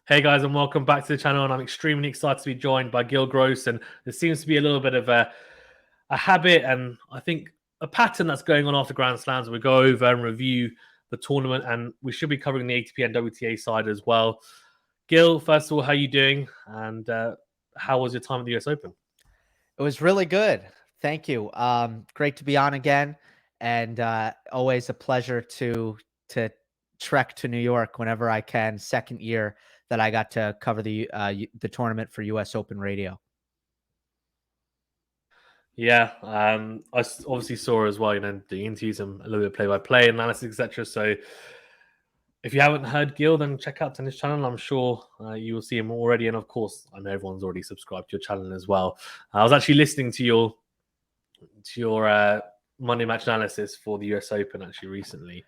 Hey guys, and welcome back to the channel. And I'm extremely excited to be joined by Gill Gross. And there seems to be a little bit of a habit, and I think a pattern that's going on after Grand Slams. We go over and review the tournament, and we should be covering the ATP and WTA side as well. Gill, first of all, how are you doing? And how was your time at the US Open? It was really good. Thank you. Great to be on again, and always a pleasure to trek to New York whenever I can. Second year that I got to cover the tournament for US Open Radio. Yeah, I obviously saw as well, the interviews and a little bit of play-by-play analysis, etc. So if you haven't heard Gill, then check out Tennis Channel. I'm sure you will see him already. And of course, I know everyone's already subscribed to your channel as well. I was actually listening to your Monday match analysis for the US Open actually recently.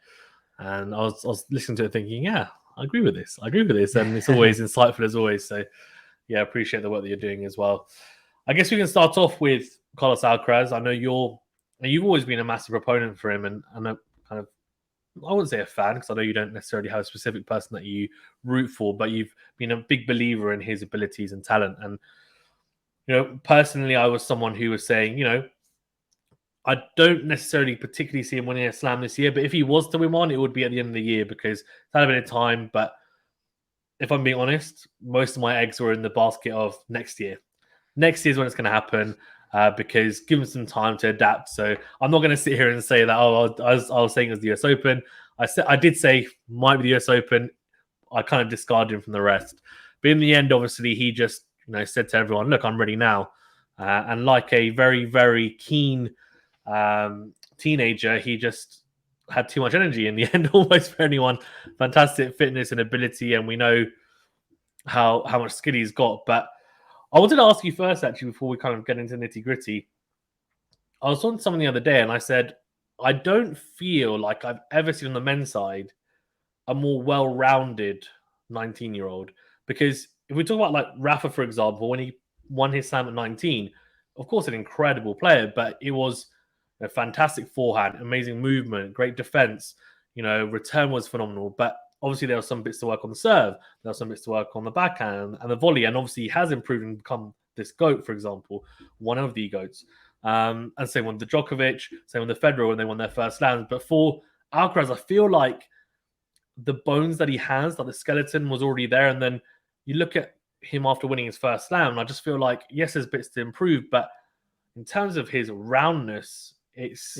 And I was listening to it thinking, yeah, I agree with this. And it's always insightful as always. So yeah, I appreciate the work that you're doing as well. I guess we can start off with Carlos Alcaraz. I know you've always been a massive proponent for him, and I know kind of, I wouldn't say a fan because I know you don't necessarily have a specific person that you root for, but you've been a big believer in his abilities and talent. And personally, I was someone who was saying, I don't necessarily particularly see him winning a slam this year, but if he was to win one, it would be at the end of the year because it's had a bit of time. But if I'm being honest, most of my eggs were in the basket of next year. Next year is when it's going to happen because give him some time to adapt. So I'm not going to sit here and say that, I was saying it was the US Open. I did say might be the US Open. I kind of discarded him from the rest. But in the end, obviously, he just said to everyone, look, I'm ready now. And like a very, very keen teenager, he just had too much energy in the end, almost for anyone. Fantastic fitness and ability, and we know how much skill he's got. But I wanted to ask you first, actually, before we kind of get into nitty gritty. I was on something the other day, and I said, I don't feel like I've ever seen on the men's side a more well-rounded 19-year-old. Because if we talk about like Rafa, for example, when he won his slam at 19, of course, an incredible player, but it was a fantastic forehand, amazing movement, great defense. Return was phenomenal, but obviously there were some bits to work on the serve, there were some bits to work on the backhand and the volley, and obviously he has improved and become this GOAT, for example, one of the GOATs. And same with the Djokovic, same with the Federer when they won their first slams. But for Alcaraz, I feel like the bones that he has, like the skeleton, was already there. And then you look at him after winning his first slam, and I just feel like, yes, there's bits to improve, but in terms of his roundness, it's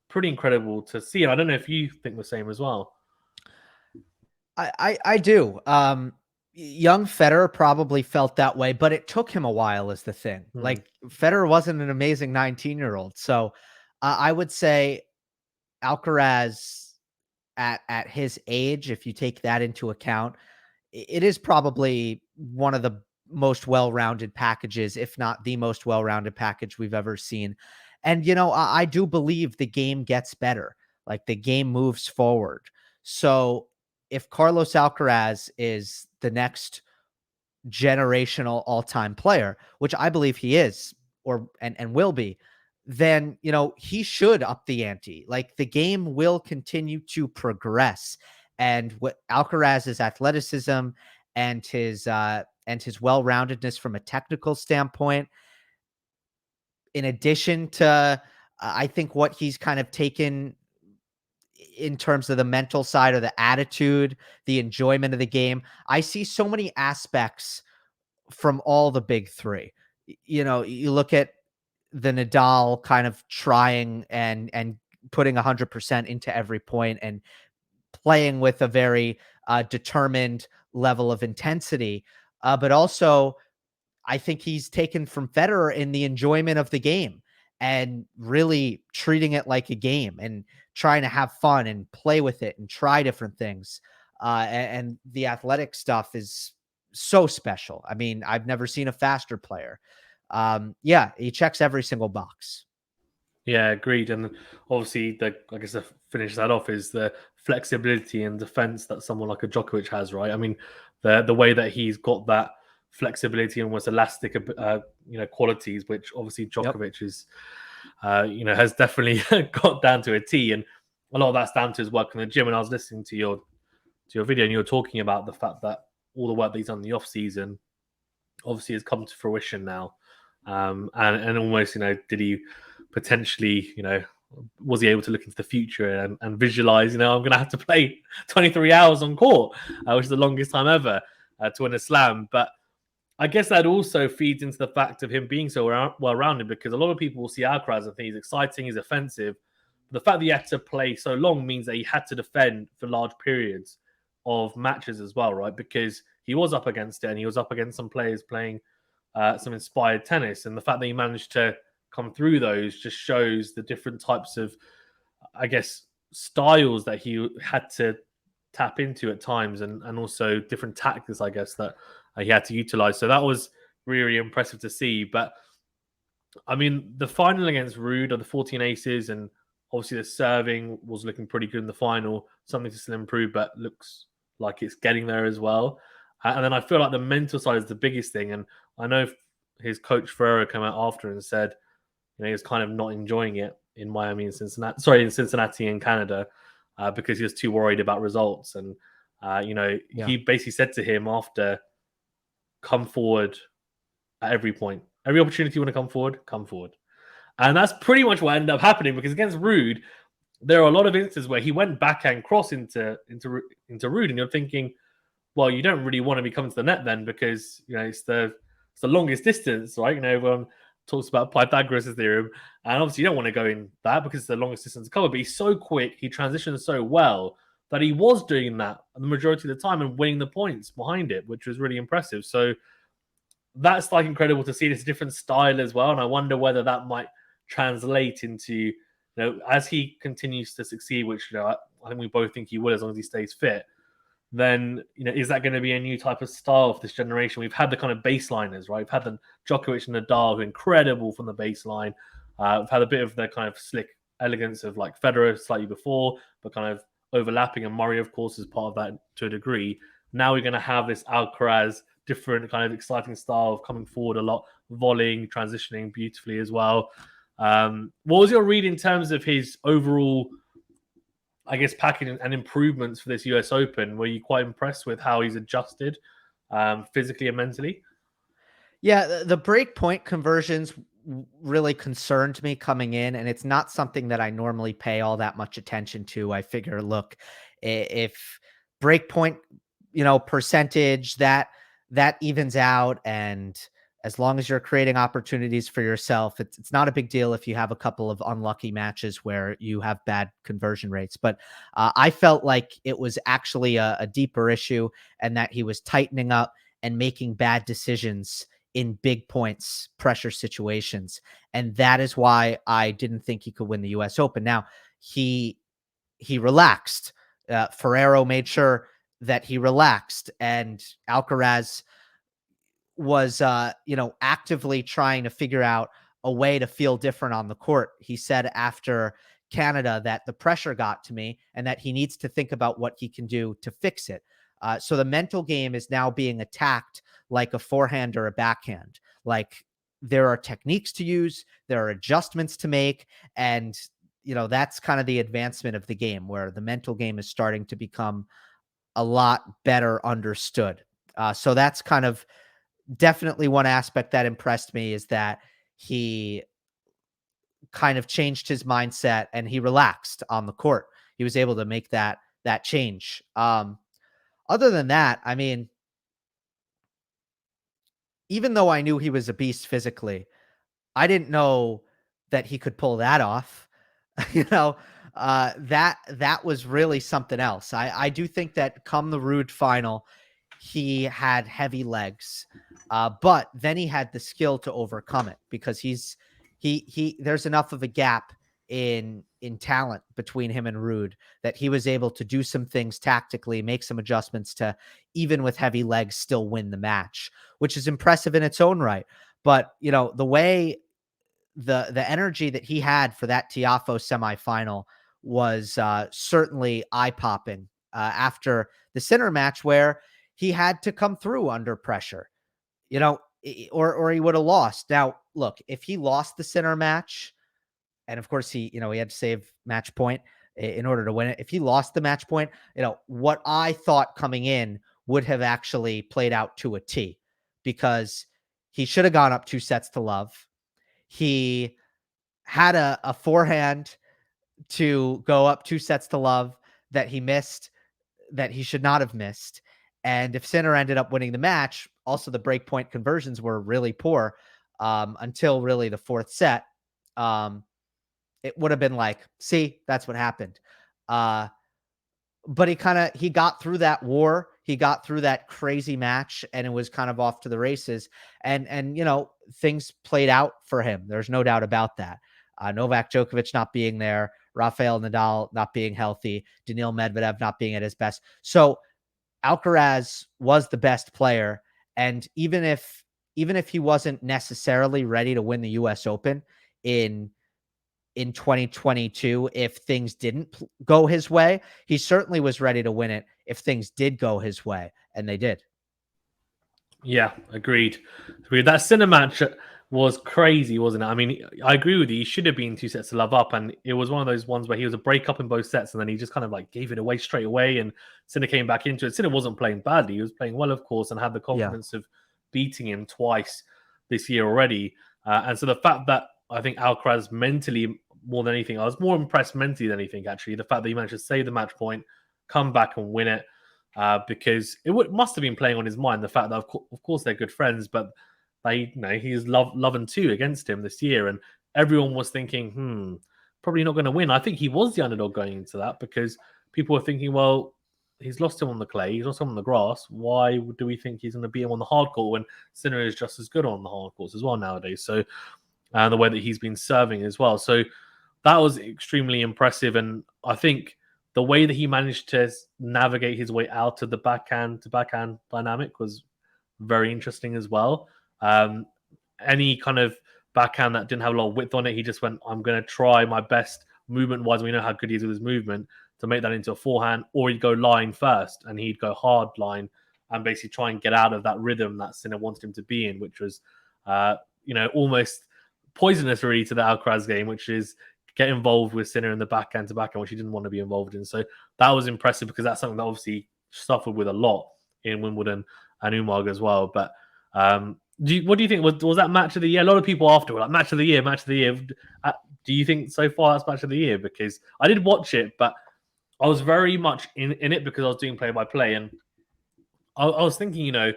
pretty incredible to see. And I don't know if you think the same as well. I do. Young Federer probably felt that way, but it took him a while is the thing. Like Federer wasn't an amazing 19-year-old. So I would say Alcaraz at his age, if you take that into account, it is probably one of the most well-rounded packages, if not the most well-rounded package we've ever seen. And, I do believe the game gets better. Like the game moves forward. So if Carlos Alcaraz is the next generational all-time player, which I believe he is, and will be, then he should up the ante. Like the game will continue to progress, and what Alcaraz's athleticism and his well-roundedness from a technical standpoint, in addition to I think what he's kind of taken in terms of the mental side or the attitude, the enjoyment of the game. I see so many aspects from all the big three. You look at the Nadal kind of trying and putting 100% into every point and playing with a very determined level of intensity. But also, I think he's taken from Federer in the enjoyment of the game and really treating it like a game and trying to have fun and play with it and try different things. And the athletic stuff is so special. I mean, I've never seen a faster player. He checks every single box. Yeah, agreed. And obviously, I guess to finish that off is the flexibility and defense that someone like a Djokovic has, right? I mean, the way that he's got that flexibility and almost elastic, qualities, which obviously Djokovic is, has definitely got down to a T. And a lot of that's down to his work in the gym. And I was listening to your video, and you were talking about the fact that all the work that he's done in the off season obviously has come to fruition now. And almost, did he potentially, was he able to look into the future and visualize, I'm going to have to play 23 hours on court, which is the longest time ever to win a slam. But I guess that also feeds into the fact of him being so well-rounded, because a lot of people will see Alcaraz and think he's exciting, he's offensive. But the fact that he had to play so long means that he had to defend for large periods of matches as well, right? Because he was up against it, and he was up against some players playing some inspired tennis. And the fact that he managed to come through those just shows the different types of, I guess, styles that he had to tap into at times, and also different tactics, I guess, that he had to utilize. So that was really impressive to see. But I mean, the final against Ruud of the 14 aces, and obviously the serving was looking pretty good in the final, something to still improve, but looks like it's getting there as well. And then I feel like the mental side is the biggest thing. And I know his coach Ferrero came out after and said, he was kind of not enjoying it in Miami and in Cincinnati and Canada, because he was too worried about results. And, he basically said to him after, come forward at every point. Every opportunity you want to come forward. And that's pretty much what ended up happening, because against Ruud, there are a lot of instances where he went backhand cross into Ruud, and you're thinking, well, you don't really want to be coming to the net then, because it's the longest distance, right? Everyone talks about Pythagoras' theorem, and obviously you don't want to go in that because it's the longest distance to cover. But he's so quick, he transitions so well that he was doing that the majority of the time and winning the points behind it, which was really impressive. So that's like incredible to see. It's a different style as well, and I wonder whether that might translate into, as he continues to succeed, which I think we both think he will, as long as he stays fit. Then is that going to be a new type of style for this generation? We've had the kind of baseliners, right? We've had the Djokovic and Nadal, who are incredible from the baseline. We've had a bit of the kind of slick elegance of like Federer slightly before, but kind of overlapping, and Murray, of course, is part of that to a degree. Now we're going to have this Alcaraz, different kind of exciting style of coming forward a lot, volleying, transitioning beautifully as well. What was your read in terms of his overall, I guess, package and improvements for this US Open? Were you quite impressed with how he's adjusted physically and mentally? Yeah, the break point conversions really concerned me coming in, and it's not something that I normally pay all that much attention to. I figure, look, if break point, percentage that evens out, and as long as you're creating opportunities for yourself, it's not a big deal if you have a couple of unlucky matches where you have bad conversion rates. But I felt like it was actually a deeper issue, and that he was tightening up and making bad decisions in big points pressure situations. And that is why I didn't think he could win the US Open. Now, he relaxed. Ferrero made sure that he relaxed, and Alcaraz was, actively trying to figure out a way to feel different on the court. He said after Canada that the pressure got to me, and that he needs to think about what he can do to fix it. So the mental game is now being attacked like a forehand or a backhand. Like, there are techniques to use, there are adjustments to make, and that's kind of the advancement of the game, where the mental game is starting to become a lot better understood. So that's kind of definitely one aspect that impressed me, is that he kind of changed his mindset and he relaxed on the court. He was able to make that change. Other than that, I mean, even though I knew he was a beast physically, I didn't know that he could pull that off. That was really something else. I do think that come the Ruud final, he had heavy legs, but then he had the skill to overcome it, because there's enough of a gap in talent between him and Ruud that he was able to do some things tactically, make some adjustments to, even with heavy legs, still win the match, which is impressive in its own right. But the way the energy that he had for that Tiafoe semifinal was certainly eye-popping after the Sinner match, where he had to come through under pressure, or he would have lost. Now, look, if he lost the Sinner match, and of course he had to save match point in order to win it. If he lost the match point, what I thought coming in would have actually played out to a T, because he should have gone up 2-0. He had a forehand to go up 2-0 that he missed, that he should not have missed. And if Sinner ended up winning the match, also the breakpoint conversions were really poor until really the fourth set. It would have been like, see, that's what happened. But he got through that war. He got through that crazy match, and it was kind of off to the races. And things played out for him. There's no doubt about that. Novak Djokovic not being there, Rafael Nadal not being healthy, Daniil Medvedev not being at his best. So Alcaraz was the best player. And even if he wasn't necessarily ready to win the US Open in 2022, if things didn't go his way, he certainly was ready to win it if things did go his way, and they did. Yeah, agreed. That Sinner match was crazy, wasn't it? I mean, I agree with you. He should have been 2-0 up, and it was one of those ones where he was a break up in both sets, and then he just kind of like gave it away straight away, and Sinner came back into it. Sinner wasn't playing badly. He was playing well, of course, and had the confidence of beating him twice this year already. And so the fact that I think Alcaraz mentally, more than anything, I was more impressed mentally than anything, actually. The fact that he managed to save the match point, come back and win it. Because it must have been playing on his mind, the fact that of course they're good friends, but he's loving two against him this year, and everyone was thinking, probably not going to win. I think he was the underdog going into that, because people were thinking, well, he's lost him on the clay, he's lost him on the grass. Why do we think he's going to beat him on the hard court when Sinner is just as good on the hard courts as well nowadays? So, and the way that he's been serving as well. So that was extremely impressive, and I think the way that he managed to navigate his way out of the backhand to backhand dynamic was very interesting as well. Any kind of backhand that didn't have a lot of width on it, he just went, I'm going to try my best movement-wise. We know how good he is with his movement to make that into a forehand, or he'd go line first, and he'd go hard line and basically try and get out of that rhythm that Sinner wanted him to be in, which was, almost poisonous really to the Alcaraz game, which is get involved with Sinner in the backhand to backhand, which he didn't want to be involved in. So that was impressive, because that's something that obviously suffered with a lot in Wimbledon and Umag as well. But what do you think? Was that match of the year? A lot of people after were like, match of the year. Do you think so far that's match of the year? Because I did watch it, but I was very much in it because I was doing play-by-play. And I was thinking, that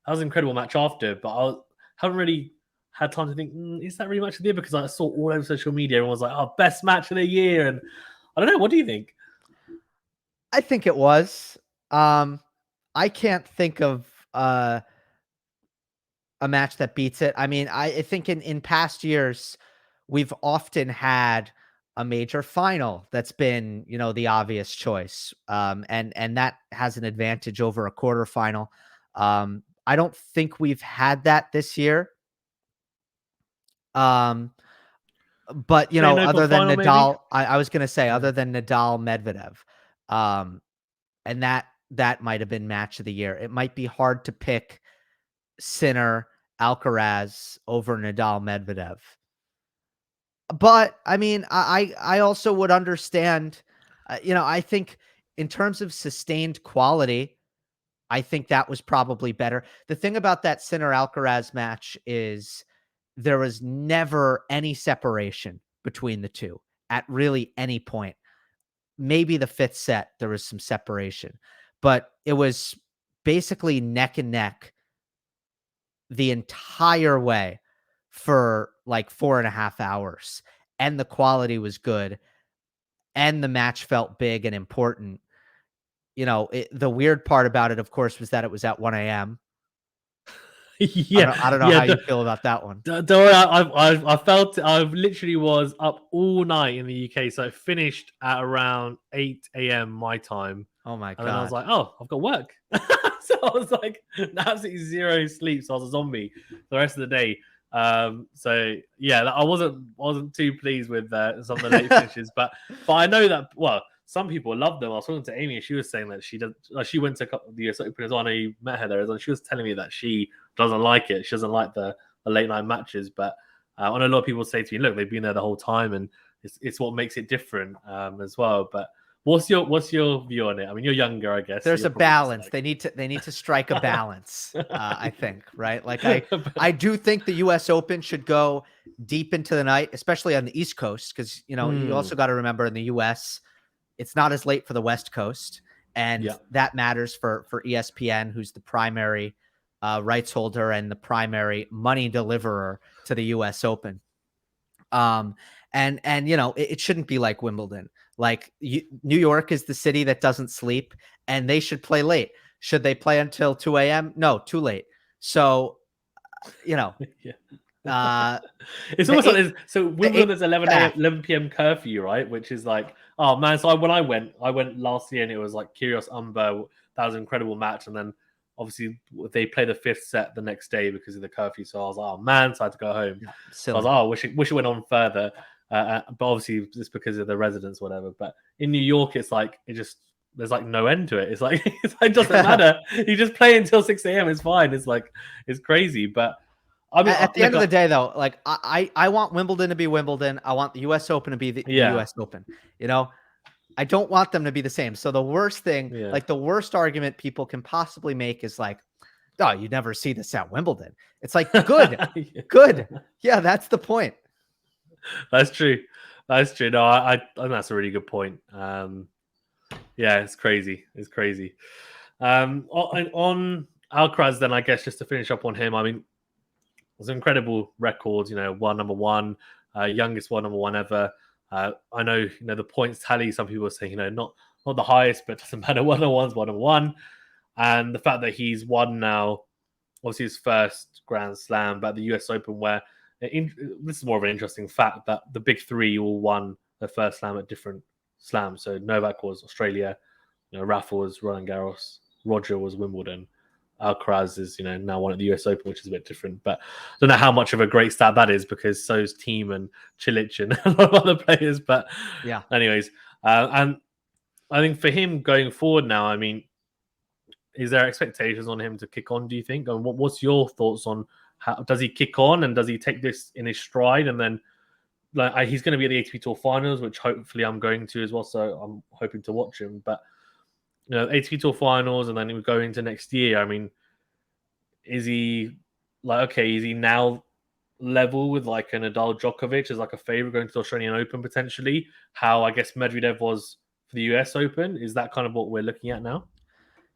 was an incredible match after, but I haven't really had time to think, is that really match of the year? Because I saw all over social media, everyone was like, oh, best match of the year. And I don't know, what do you think? I think it was. I can't think of a match that beats it. I mean, I think in past years, we've often had a major final that's been, the obvious choice. And that has an advantage over a quarterfinal. I don't think we've had that this year. But other than Nadal, I was going to say, other than Nadal Medvedev, and that might have been match of the year. It might be hard to pick Sinner Alcaraz over Nadal Medvedev. But I mean, I also would understand, I think in terms of sustained quality, I think that was probably better. The thing about that Sinner Alcaraz match is there was never any separation between the two at really any point. Maybe the fifth set, there was some separation, but it was basically neck and neck the entire way for like 4.5 hours. And the quality was good. And the match felt big and important. The weird part about it, of course, was that it was at 1 a.m. Yeah, I don't know how you feel about that one. Don't worry, I literally was up all night in the UK, so I finished at around 8 a.m. my time. Oh my God. And then I was like, oh, I've got work. So I was like, absolutely zero sleep. So I was a zombie the rest of the day. So yeah, I wasn't too pleased with some of the late finishes, but I know that, well, some people love them. I was talking to Amy, and she was saying that she went to the US Open as well. I know you met her there, and she was telling me that she doesn't like it. She doesn't like the late night matches. But I know a lot of people say to me, look, they've been there the whole time, and it's what makes it different as well. But What's your view on it? I mean, you're younger, I guess. There's So a balance. They need to strike a balance. I think, right? Like I do think the U.S. Open should go deep into the night, especially on the East Coast, because you also got to remember in the U.S. it's not as late for the West Coast, and that matters for ESPN, who's the primary rights holder and the primary money deliverer to the U.S. Open. And it shouldn't be like Wimbledon. Like New York is the city that doesn't sleep, and they should play late. Should they play until 2 a.m.? No, too late. So, it's almost like so Wimbledon's 11 p.m. curfew, right? Which is like, oh man. So when I went last year, and it was like Kyrgios Umber. That was an incredible match, and then obviously they play the 5th set the next day because of the curfew. So I was like, oh man, so I had to go home. Yeah, so I was like, oh, wish it went on further. But obviously it's because of the residents, whatever. But in New York, it's like there's like no end to it. It's like it doesn't matter. You just play until 6 a.m. It's fine. It's like it's crazy. But I mean, at the end of the day, though, like I want Wimbledon to be Wimbledon. I want the U.S. Open to be the U.S. Open. I don't want them to be the same. So the worst thing, like the worst argument people can possibly make is like, oh, you never see this at Wimbledon. It's like, good, good. Yeah, that's the point. That's true. That's true. No, I think that's a really good point. Yeah, it's crazy. It's crazy. On Alcaraz, then I guess just to finish up on him, I mean, it was an incredible record. Number one, youngest number one ever. I know, the points tally. Some people say, not the highest, but it doesn't matter. Number one, and the fact that he's won now, obviously his first Grand Slam, but the U.S. Open, where this is more of an interesting fact that the big three all won their first slam at different slams. So Novak was Australia, Rafa was Roland Garros, Roger was Wimbledon. Alcaraz is, now one at the US Open, which is a bit different. But I don't know how much of a great stat that is because so's Team and Cilic and a lot of other players. But yeah, anyways, and I think for him going forward now, I mean, is there expectations on him to kick on, do you think? And what's your thoughts on how does he kick on and does he take this in his stride? And then he's going to be at the ATP Tour Finals, which hopefully I'm going to as well. So I'm hoping to watch him. But ATP Tour Finals, and then we go into next year. I mean, is he is he now level with like an Nadal Djokovic as like a favorite going to the Australian Open potentially? How I guess Medvedev was for the US Open. Is that kind of what we're looking at now?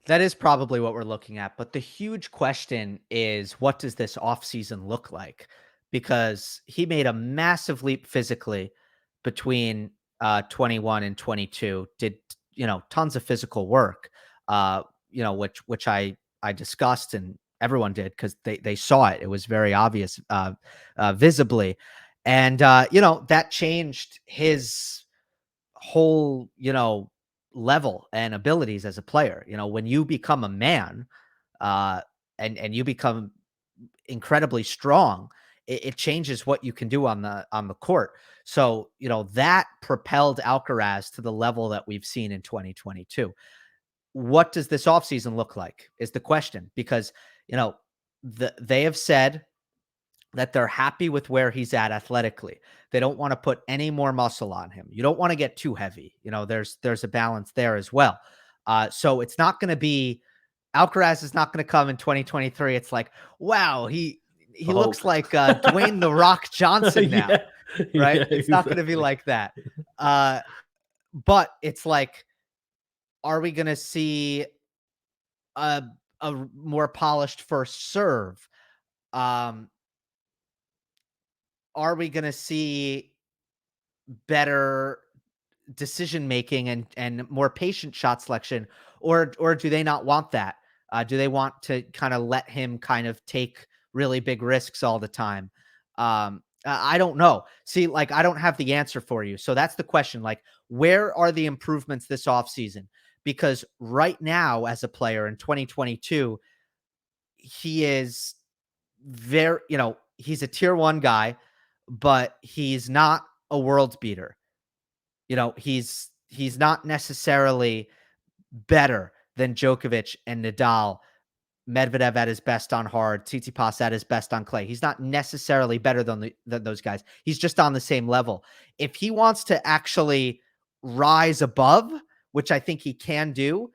That is probably what we're looking at. But the huge question is, what does this offseason look like? Because he made a massive leap physically between 21 and 22, did tons of physical work, which I discussed and everyone did because they saw it. It was very obvious visibly. And, that changed his whole, level and abilities as a player. When you become a man and you become incredibly strong, it changes what you can do on the court. So, that propelled Alcaraz to the level that we've seen in 2022. What does this offseason look like is the question, because, they have said that they're happy with where he's at athletically. They don't want to put any more muscle on him. You don't want to get too heavy. There's a balance there as well. So it's not going to be, Alcaraz is not going to come in 2023. It's like, wow, he looks like Dwayne The Rock Johnson now, right? Yeah, it's not going to be like that. But it's like, are we going to see a more polished first serve? Are we going to see better decision-making and more patient shot selection, or do they not want that? Do they want to kind of let him kind of take really big risks all the time? I don't know. See, like, I don't have the answer for you. So that's the question. Like, where are the improvements this offseason? Because right now, as a player in 2022, he is very, he's a tier 1 guy, but he's not a world beater. He's not necessarily better than Djokovic and Nadal, Medvedev at his best on hard, Tsitsipas at his best on clay. He's not necessarily better than those guys. He's just on the same level. If he wants to actually rise above which I think he can do,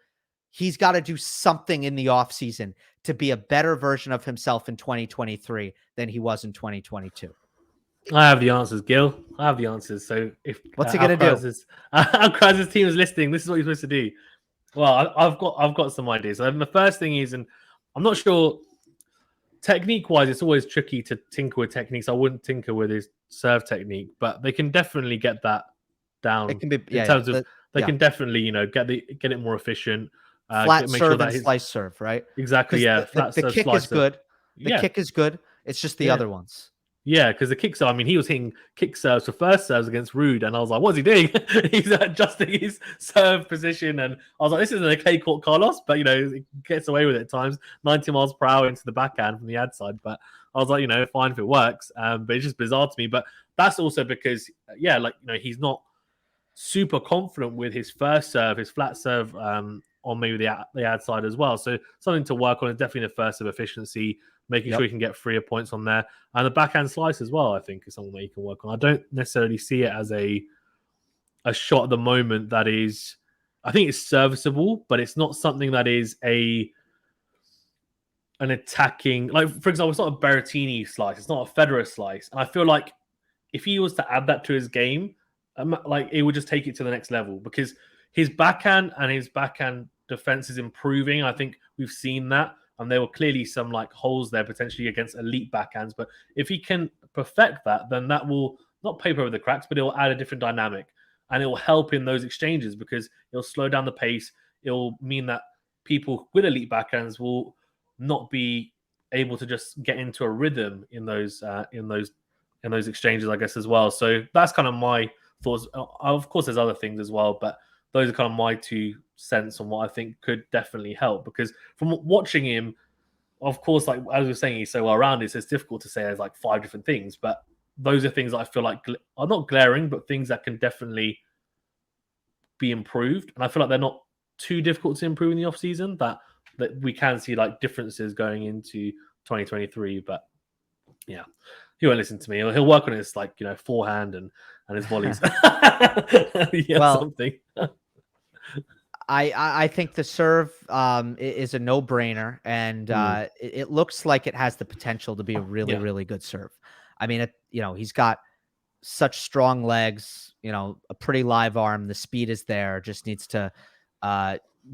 he's got to do something in the offseason to be a better version of himself in 2023 than he was in 2022. I have the answers, Gill. I have the answers. So if What's he going to do? Alcaraz's team is listening, this is what you're supposed to do. Well, I've got some ideas. So the first thing is, and I'm not sure technique-wise, it's always tricky to tinker with techniques. I wouldn't tinker with his serve technique, but they can definitely get that down. It can be in terms of they can definitely get it more efficient. Flat make serve sure that and slice serve, right? Exactly. Yeah. The kick is good. The kick is good. It's just the other ones. Yeah, because the kick serve, I mean, he was hitting kick serves for first serves against Rude, and I was like, what's he doing? He's adjusting his serve position, and I was like, this isn't a clay court Carlos, but, he gets away with it at times, 90 miles per hour into the backhand from the ad side, but I was like, fine if it works, but it's just bizarre to me, but that's also because, he's not super confident with his first serve, his flat serve on maybe the ad side as well, so something to work on is definitely the first serve efficiency, making sure he can get freer points on there. And the backhand slice as well, I think, is something that he can work on. I don't necessarily see it as a shot at the moment that is... I think it's serviceable, but it's not something that is an attacking... Like, for example, it's not a Berrettini slice. It's not a Federer slice. And I feel like if he was to add that to his game, it would just take it to the next level. Because his backhand and his backhand defense is improving. I think we've seen that. And there were clearly some holes there potentially against elite backhands. But if he can perfect that, then that will not paper over the cracks, but it will add a different dynamic. And it will help in those exchanges because it'll slow down the pace. It will mean that people with elite backhands will not be able to just get into a rhythm in those exchanges, I guess, as well. So that's kind of my thoughts. Of course, there's other things as well, but those are kind of my 2 cents on what I think could definitely help. Because from watching him, of course, as we were saying, he's so well rounded, so it's difficult to say there's 5 different things. But those are things that I feel like are not glaring, but things that can definitely be improved. And I feel like they're not too difficult to improve in the off season. That we can see differences going into 2023. But yeah, he won't listen to me. He'll work on his forehand and his volleys. Something. I think the serve is a no-brainer, and it looks like it has the potential to be a really, really good serve. I mean, he's got such strong legs, a pretty live arm. The speed is there. Just needs to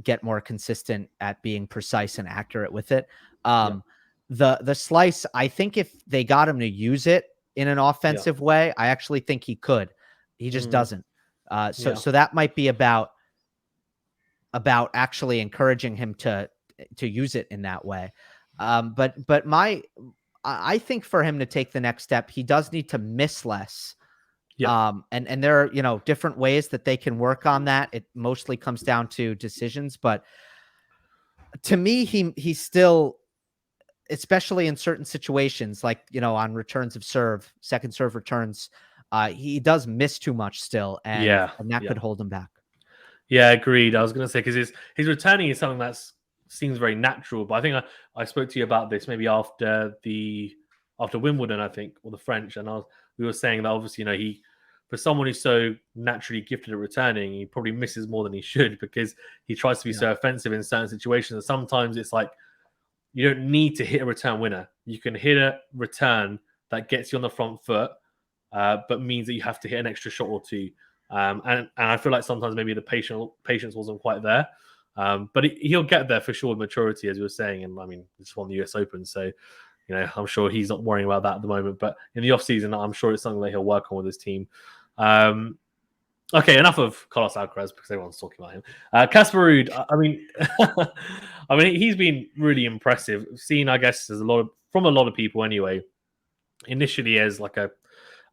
get more consistent at being precise and accurate with it. The slice, I think if they got him to use it in an offensive way, I actually think he could. He just doesn't. So that might be about actually encouraging him to use it in that way. But I think for him to take the next step, he does need to miss less. And there are, different ways that they can work on that. It mostly comes down to decisions, but to me, he's still, especially in certain situations, on returns of serve, second serve returns, he does miss too much still. And that could hold him back. Yeah, agreed. I was going to say, because his returning is something that seems very natural. But I think I spoke to you about this maybe after Wimbledon, I think, or the French. And we were saying that obviously, for someone who's so naturally gifted at returning, he probably misses more than he should because he tries to be so offensive in certain situations. And sometimes it's you don't need to hit a return winner. You can hit a return that gets you on the front foot, but means that you have to hit an extra shot or 2. And I feel like sometimes maybe the patience wasn't quite there. But he'll get there for sure with maturity, as you were saying. And I mean, he just won the US Open. So, I'm sure he's not worrying about that at the moment. But in the offseason, I'm sure it's something that he'll work on with his team. Okay, enough of Carlos Alcaraz because everyone's talking about him. Casper Ruud, I mean, he's been really impressive. Seen, I guess, from a lot of people anyway. Initially as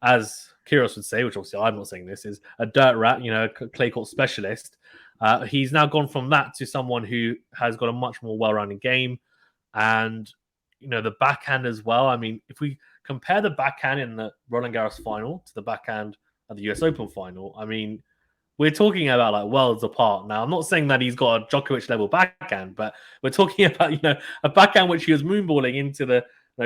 as Kyrgios would say, which obviously I'm not saying this, is a dirt rat, a clay court specialist. He's now gone from that to someone who has got a much more well-rounded game. And, the backhand as well. I mean, if we compare the backhand in the Roland Garros final to the backhand at the US Open final, I mean, we're talking about worlds apart. Now, I'm not saying that he's got a Djokovic level backhand, but we're talking about, a backhand which he was moonballing into the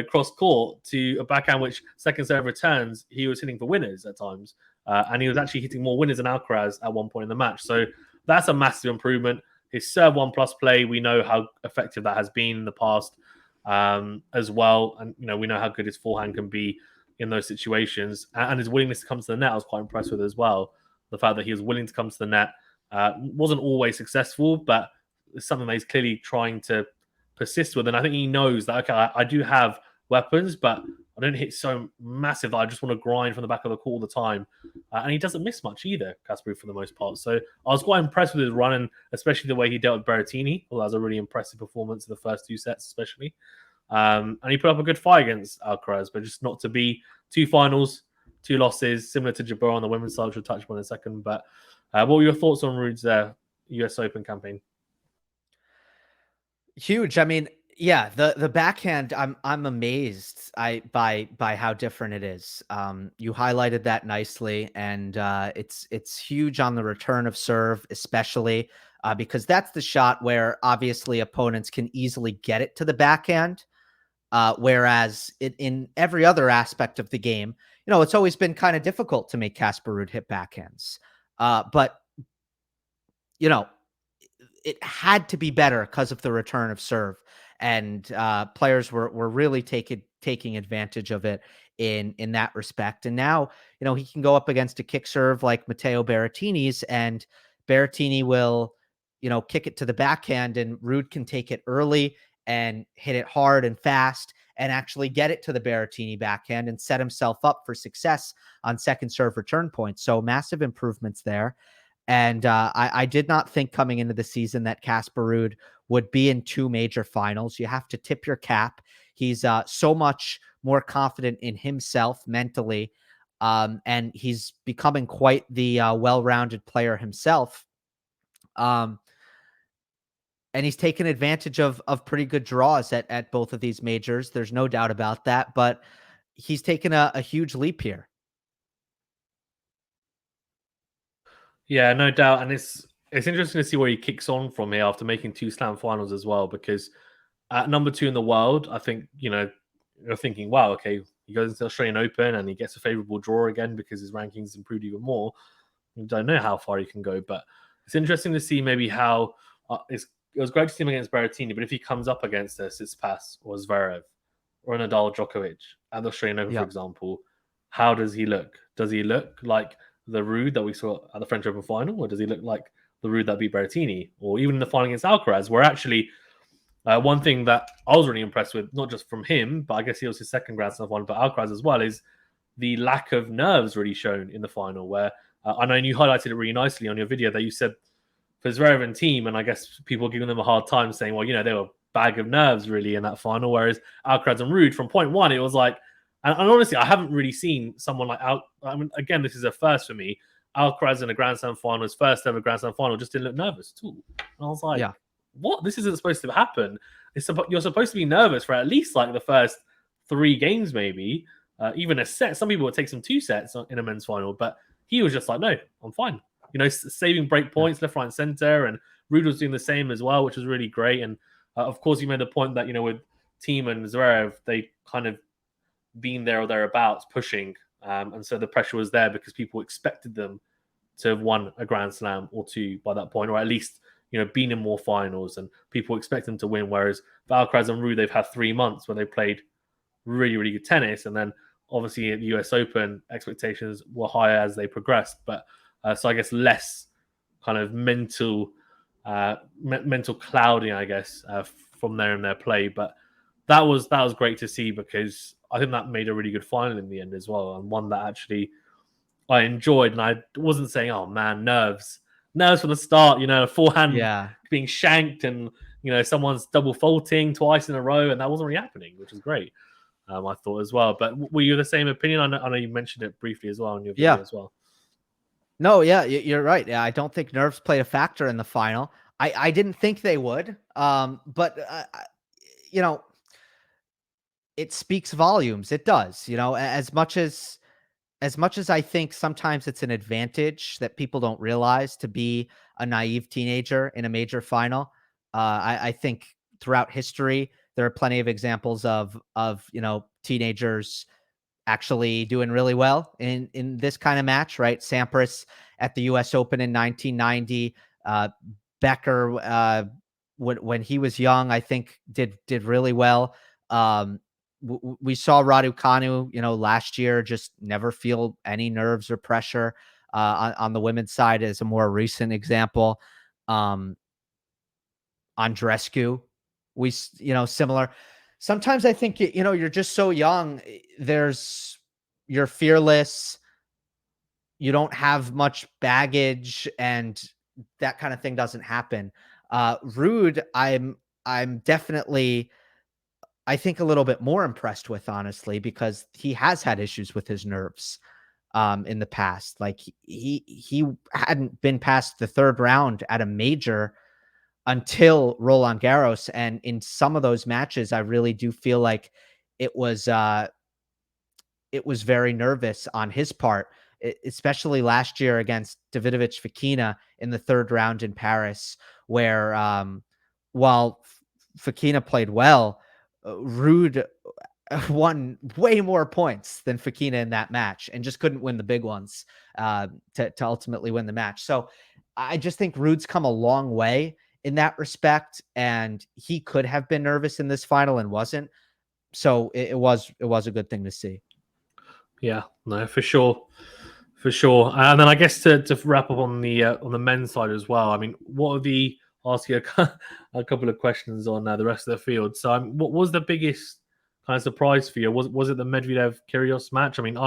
cross court to a backhand which second serve returns, he was hitting for winners at times. And he was actually hitting more winners than Alcaraz at one point in the match. So that's a massive improvement. His serve 1+ play, we know how effective that has been in the past as well. And, we know how good his forehand can be in those situations. And his willingness to come to the net, I was quite impressed with as well. The fact that he was willing to come to the net wasn't always successful, but it's something that he's clearly trying to persist with. And I think he knows that, okay, I do have weapons, but I don't hit so massive that I just want to grind from the back of the court all the time. And he doesn't miss much either, Casper, for the most part. So I was quite impressed with his run, and especially the way he dealt with Berrettini. Well, that was a really impressive performance in the first 2 sets, especially. And he put up a good fight against Alcaraz, but just not to be 2 finals, 2 losses, similar to Jabeur on the women's side, which we'll touch on in a second. But what were your thoughts on Ruud's US Open campaign? Huge. I mean, yeah, the backhand, I'm amazed by how different it is. You highlighted that nicely, and it's huge on the return of serve, especially because that's the shot where obviously opponents can easily get it to the backhand. Whereas in every other aspect of the game, it's always been kind of difficult to make Casper Ruud hit backhands. But it had to be better because of the return of serve, and players were really taking advantage of it in that respect. And now, he can go up against a kick serve like Matteo Berrettini's, and Berrettini will, kick it to the backhand, and Ruud can take it early and hit it hard and fast and actually get it to the Berrettini backhand and set himself up for success on second serve return points. So massive improvements there. And I did not think coming into the season that Casper Ruud would be in 2 major finals. You have to tip your cap. He's so much more confident in himself mentally, and he's becoming quite the well-rounded player himself. And he's taken advantage of pretty good draws at both of these majors. There's no doubt about that, but he's taken a huge leap here. Yeah, no doubt. And it's interesting to see where he kicks on from here after making 2 slam finals as well, because at number 2 in the world, I think, you're thinking, wow, okay, he goes into the Australian Open and he gets a favorable draw again because his rankings improved even more. You don't know how far he can go, but it's interesting to see maybe how it was great to see him against Berrettini, but if he comes up against Tsitsipas or Zverev or Nadal Djokovic at the Australian Open, for example, how does he look? Does he look like the Ruud that we saw at the French Open final, or does he look like the Ruud that beat Berrettini, or even in the final against Alcaraz, where actually one thing that I was really impressed with, not just from him, but I guess he was his second Grand Slam final, but Alcaraz as well, is the lack of nerves really shown in the final, where I know you highlighted it really nicely on your video that you said for Zverev and team, and I guess people giving them a hard time saying, well, they were a bag of nerves really in that final, whereas Alcaraz and Ruud from point 1, it was like, and honestly, I haven't really seen someone like I mean, again, this is a first for me. Alcaraz in a Grand Slam final, his first ever Grand Slam final, just didn't look nervous at all. And I was like, what? This isn't supposed to happen. You're supposed to be nervous for at least like the first 3 games, maybe, even a set. Some people would take some 2 sets in a men's final, but he was just like, no, I'm fine. Saving break points left, right, and center. And Ruud was doing the same as well, which was really great. And of course, you made the point that, with Thiem and Zverev, they kind of been there or thereabouts pushing. And so the pressure was there because people expected them to have won a Grand Slam or 2 by that point, or at least, been in more finals, and people expect them to win. Whereas for Alcaraz and Ruud, they've had 3 months where they played really, really good tennis. And then obviously at the US Open, expectations were higher as they progressed. But so I guess less kind of mental clouding, I guess, from there in their play. But that was great to see, because I think that made a really good final in the end as well, and one that actually I enjoyed. And I wasn't saying, oh man, nerves from the start, forehand being shanked, and someone's double faulting twice in a row, and that wasn't really happening, which was great. I thought as well. But were you the same opinion? I know you mentioned it briefly as well in your video as well. No, yeah, you're right. Yeah, I don't think nerves played a factor in the final. I didn't think they would, but it speaks volumes. It does. As much as I think sometimes it's an advantage that people don't realize to be a naive teenager in a major final. I think throughout history there are plenty of examples of teenagers actually doing really well in this kind of match, right? Sampras at the US Open in 1990, Becker, when he was young, I think did really well. We saw Raducanu, last year just never feel any nerves or pressure. On the women's side is a more recent example. Andreescu, similar. Sometimes I think, you're just so young. You're fearless. You don't have much baggage, and that kind of thing doesn't happen. Ruud, I'm definitely, I think, a little bit more impressed with, honestly, because he has had issues with his nerves in the past. Like he hadn't been past the third round at a major until Roland Garros, and in some of those matches, I really do feel like it was very nervous on his part, especially last year against Davidovich Fokina in the third round in Paris, where while Fokina played well, Ruud won way more points than Fokina in that match and just couldn't win the big ones to ultimately win the match. So I just think Ruud's come a long way in that respect, and he could have been nervous in this final and wasn't. So it was a good thing to see. Yeah, no, for sure. For sure. And then I guess to wrap up on the men's side as well, I mean, ask you a couple of questions on the rest of the field. So what was the biggest kind of surprise for you? Was it the Medvedev-Kyrgios match? I mean,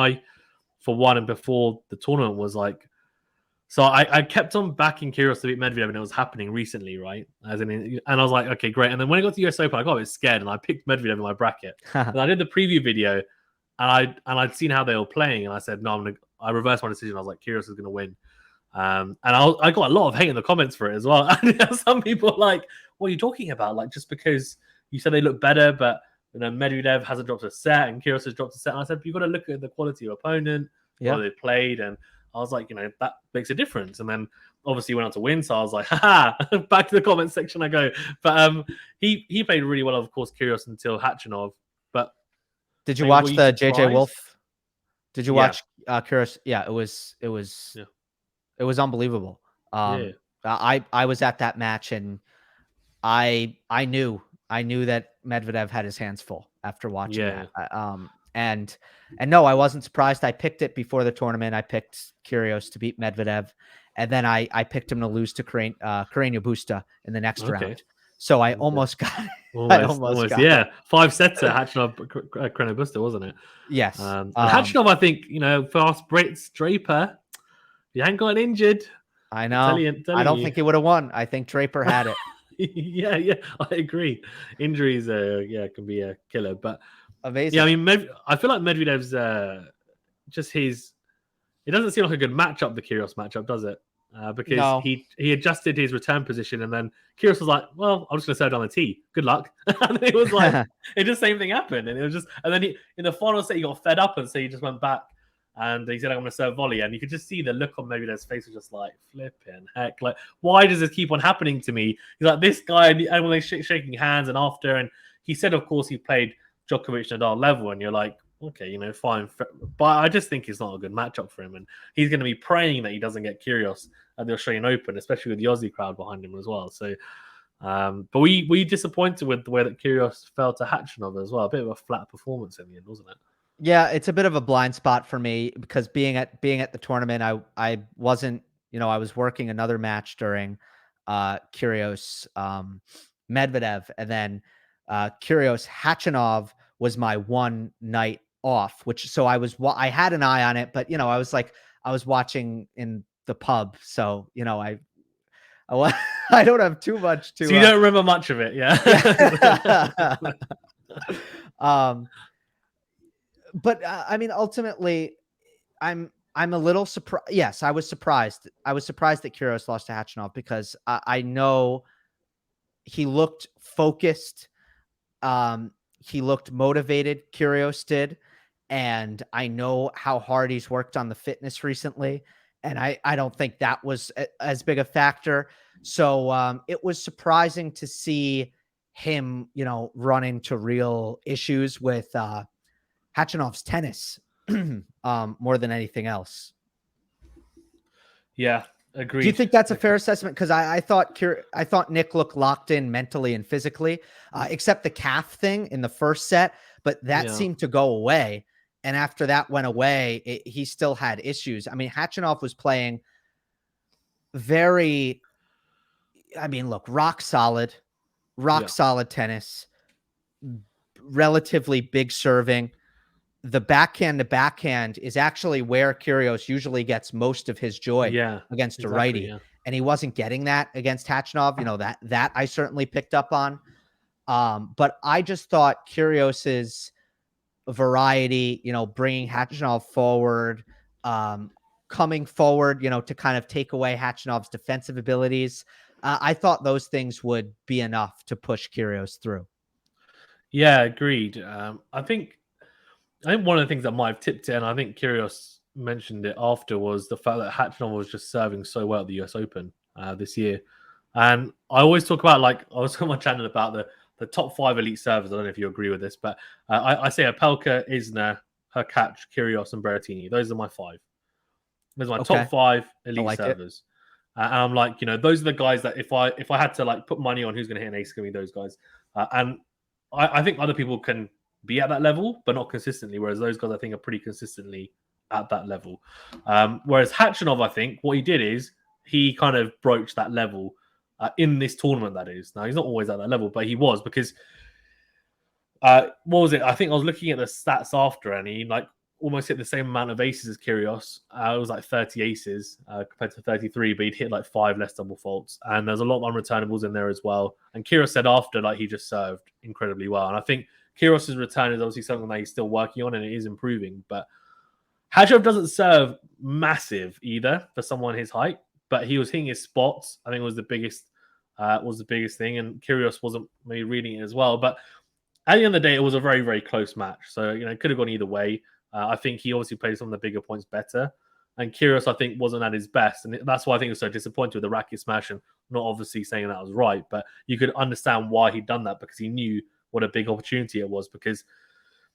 for one, and before the tournament was like, so I kept on backing Kyrgios to beat Medvedev, and it was happening recently, right? And I was like, okay, great. And then when I got to the US Open, I got a bit scared, and I picked Medvedev in my bracket. And I did the preview video, and I'd seen how they were playing, and I said, no, I reversed my decision. I was like, Kyrgios is going to win. And I got a lot of hate in the comments for it as well. And some people are like, what are you talking about? Like, just because you said they look better, but Medvedev hasn't dropped a set and Kyrgios has dropped a set. And I said, you've got to look at the quality of opponent, what they played. And I was like, that makes a difference. And then obviously went on to win. So I was like, haha, back to the comment section I go. But he played really well, of course, Kyrgios until Khachanov. But did you watch the JJ Wolf? Did you watch Kyrgios? Yeah, it was unbelievable. I was at that match, and I knew that Medvedev had his hands full after watching that. And no, I wasn't surprised. I picked it before the tournament. I picked Kyrgios to beat Medvedev, and then I picked him to lose to Carreño Busta in the next round. So I almost got it. Almost, yeah. 5 sets at Khachanov, Carreño Busta, wasn't it? Yes. And Khachanov, I think, fast Brits, Draper, you hadn't gotten injured. I know. I don't think he would have won. I think Draper had it. Yeah, I agree. Injuries, can be a killer. But amazing. Yeah, I mean, I feel like Medvedev's it doesn't seem like a good matchup, the Kyrgios matchup, does it? Because he adjusted his return position, and then Kyrgios was like, "Well, I'm just going to serve down the tee. Good luck." And it was like, it just same thing happened, and it was just, and then in the final set he got fed up, and so he just went back, and he said, "I'm going to serve volley," and you could just see the look on Medvedev's face was just like, "Flipping heck! Like, why does this keep on happening to me?" He's like, "This guy," and when they shaking hands, and after, and he said, of course, he played Djokovic Nadal level, and you're like, okay, fine. But I just think it's not a good matchup for him. And he's going to be praying that he doesn't get Kyrgios at the Australian Open, especially with the Aussie crowd behind him as well. So, but we disappointed with the way that Kyrgios fell to Khachanov as well. A bit of a flat performance in the end, wasn't it? Yeah, it's a bit of a blind spot for me because being at the tournament, I wasn't, I was working another match during Kyrgios Medvedev, and then Kyrgios Khachanov was my one night off, so I had an eye on it, but I was watching in the pub, so I don't have too much to. So you don't remember much of it, yeah. But I mean, ultimately, I'm a little surprised. Yes, I was surprised. I was surprised that Kyrgios lost to Khachanov because I know he looked focused. He looked motivated. Kyrgios did. And I know how hard he's worked on the fitness recently. And I don't think that was as big a factor. So it was surprising to see him, run into real issues with Khachanov's tennis more than anything else. Yeah, Agreed. Do you think that's a fair assessment? Because I thought Nick looked locked in mentally and physically, except the calf thing in the first set, but that seemed to go away. And after that went away, he still had issues. I mean, Khachanov was playing look, rock solid tennis, relatively big serving. The backhand to backhand is actually where Kyrgios usually gets most of his joy against a righty. Yeah. And he wasn't getting that against Khachanov. You know, that I certainly picked up on. But I just thought Kyrgios's variety, you know, bringing Khachanov forward, coming forward, you know, to kind of take away Khachanov's defensive abilities. I thought those things would be enough to push Kyrgios through. Yeah, agreed. I think one of the things that might have tipped it, and I think Kyrgios mentioned it after, was the fact that Khachanov was just serving so well at the US Open this year. And I always talk about, like, I was on my channel about the top 5 elite servers. I don't know if you agree with this, but I say Opelka, Isner, Hurkacz, Kyrgios, and Berrettini. Those are my 5. Those are my top 5 elite servers. And I'm like, you know, those are the guys that if I had to, like, put money on who's going to hit an ace, it's going to be those guys. And I think other people can be at that level, but not consistently. Whereas those guys, I think, are pretty consistently at that level. Whereas Khachanov, I think, what he did is he kind of broached that level in this tournament. That is, now he's not always at that level, but he was, because what was it? I think I was looking at the stats after, and he like almost hit the same amount of aces as Kyrgios. It was like 30 aces compared to 33, but he'd hit like 5 less double faults. And there's a lot of unreturnables in there as well. And Kyrgios said after, like, he just served incredibly well. And I think Kyrgios' return is obviously something that he's still working on, and it is improving. But Khachanov doesn't serve massive either for someone his height, but he was hitting his spots. I think was the biggest thing. And Kyrgios wasn't maybe reading it as well. But at the end of the day, it was a very, very close match. So, you know, it could have gone either way. I think he obviously played some of the bigger points better. And Kyrgios, I think, wasn't at his best. And that's why I think it was so disappointing with the racket smash, and not obviously saying that was right. But you could understand why he'd done that, because he knew what a big opportunity it was, because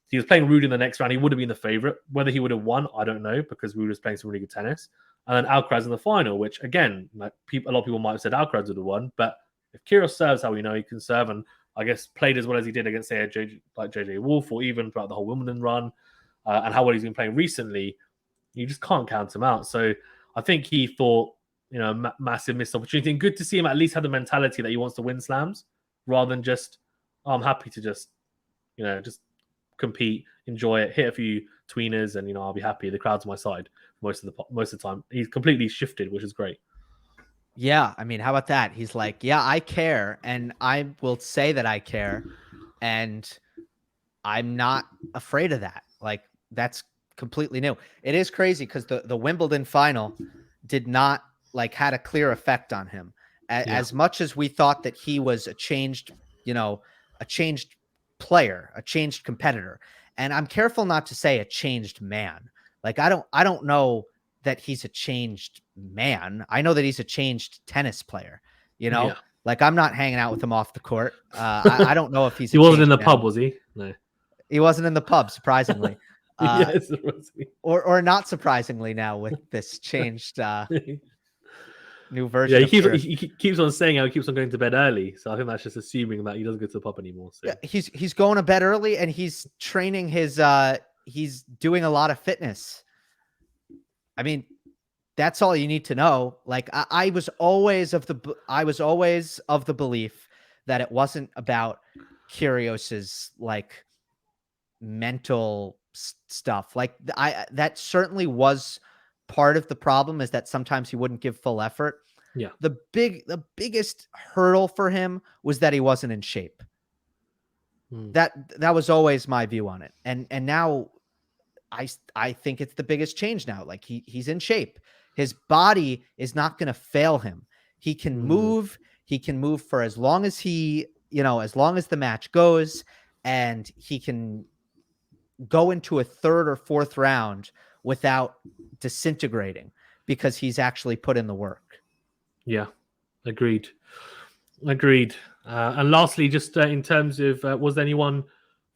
he was playing Ruud in the next round. He would have been the favorite. Whether he would have won, I don't know, because Ruud was playing some really good tennis. And then Alcaraz in the final, which, again, like, a lot of people might have said Alcaraz would have won. But if Kyrgios serves how we know he can serve, and I guess played as well as he did against, say, JJ Wolf, or even throughout the whole Wimbledon run, and how well he's been playing recently, you just can't count him out. So I think he thought, you know, massive missed opportunity. And good to see him at least have the mentality that he wants to win slams, rather than just, I'm happy to just, you know, just compete, enjoy it, hit a few tweeners, and, you know, I'll be happy. The crowd's on my side most of the time. He's completely shifted, which is great. Yeah, I mean, how about that? He's like, yeah, I care, and I will say that I care, and I'm not afraid of that. Like, that's completely new. It is crazy because the Wimbledon final did not, like, had a clear effect on him. As much as we thought that he was a changed, you know, a changed player, a changed competitor. And I'm careful not to say a changed man. Like, I don't know that he's a changed man. I know that he's a changed tennis player, you know, like, I'm not hanging out with him off the court. I don't know if he's, he wasn't in the pub, was he? No, he wasn't in the pub, surprisingly. Yes, or not surprisingly now with this changed new version. Yeah, he keeps on saying how he keeps on going to bed early. So I think that's just assuming that he doesn't go to the pub anymore. So. Yeah, he's going to bed early, and he's training his he's doing a lot of fitness. I mean, that's all you need to know. Like, I was always of the belief that it wasn't about Kyrgios's, like, mental stuff. Like, that certainly was part of the problem, is that sometimes he wouldn't give full effort. Yeah. The biggest hurdle for him was that he wasn't in shape. That was always my view on it. And now I think it's the biggest change now. Like, he's in shape. His body is not going to fail him. He can move. He can move for as long as as long as the match goes, and he can go into a third or fourth round without disintegrating, because he's actually put in the work. Yeah, agreed. And lastly, just in terms of, was there anyone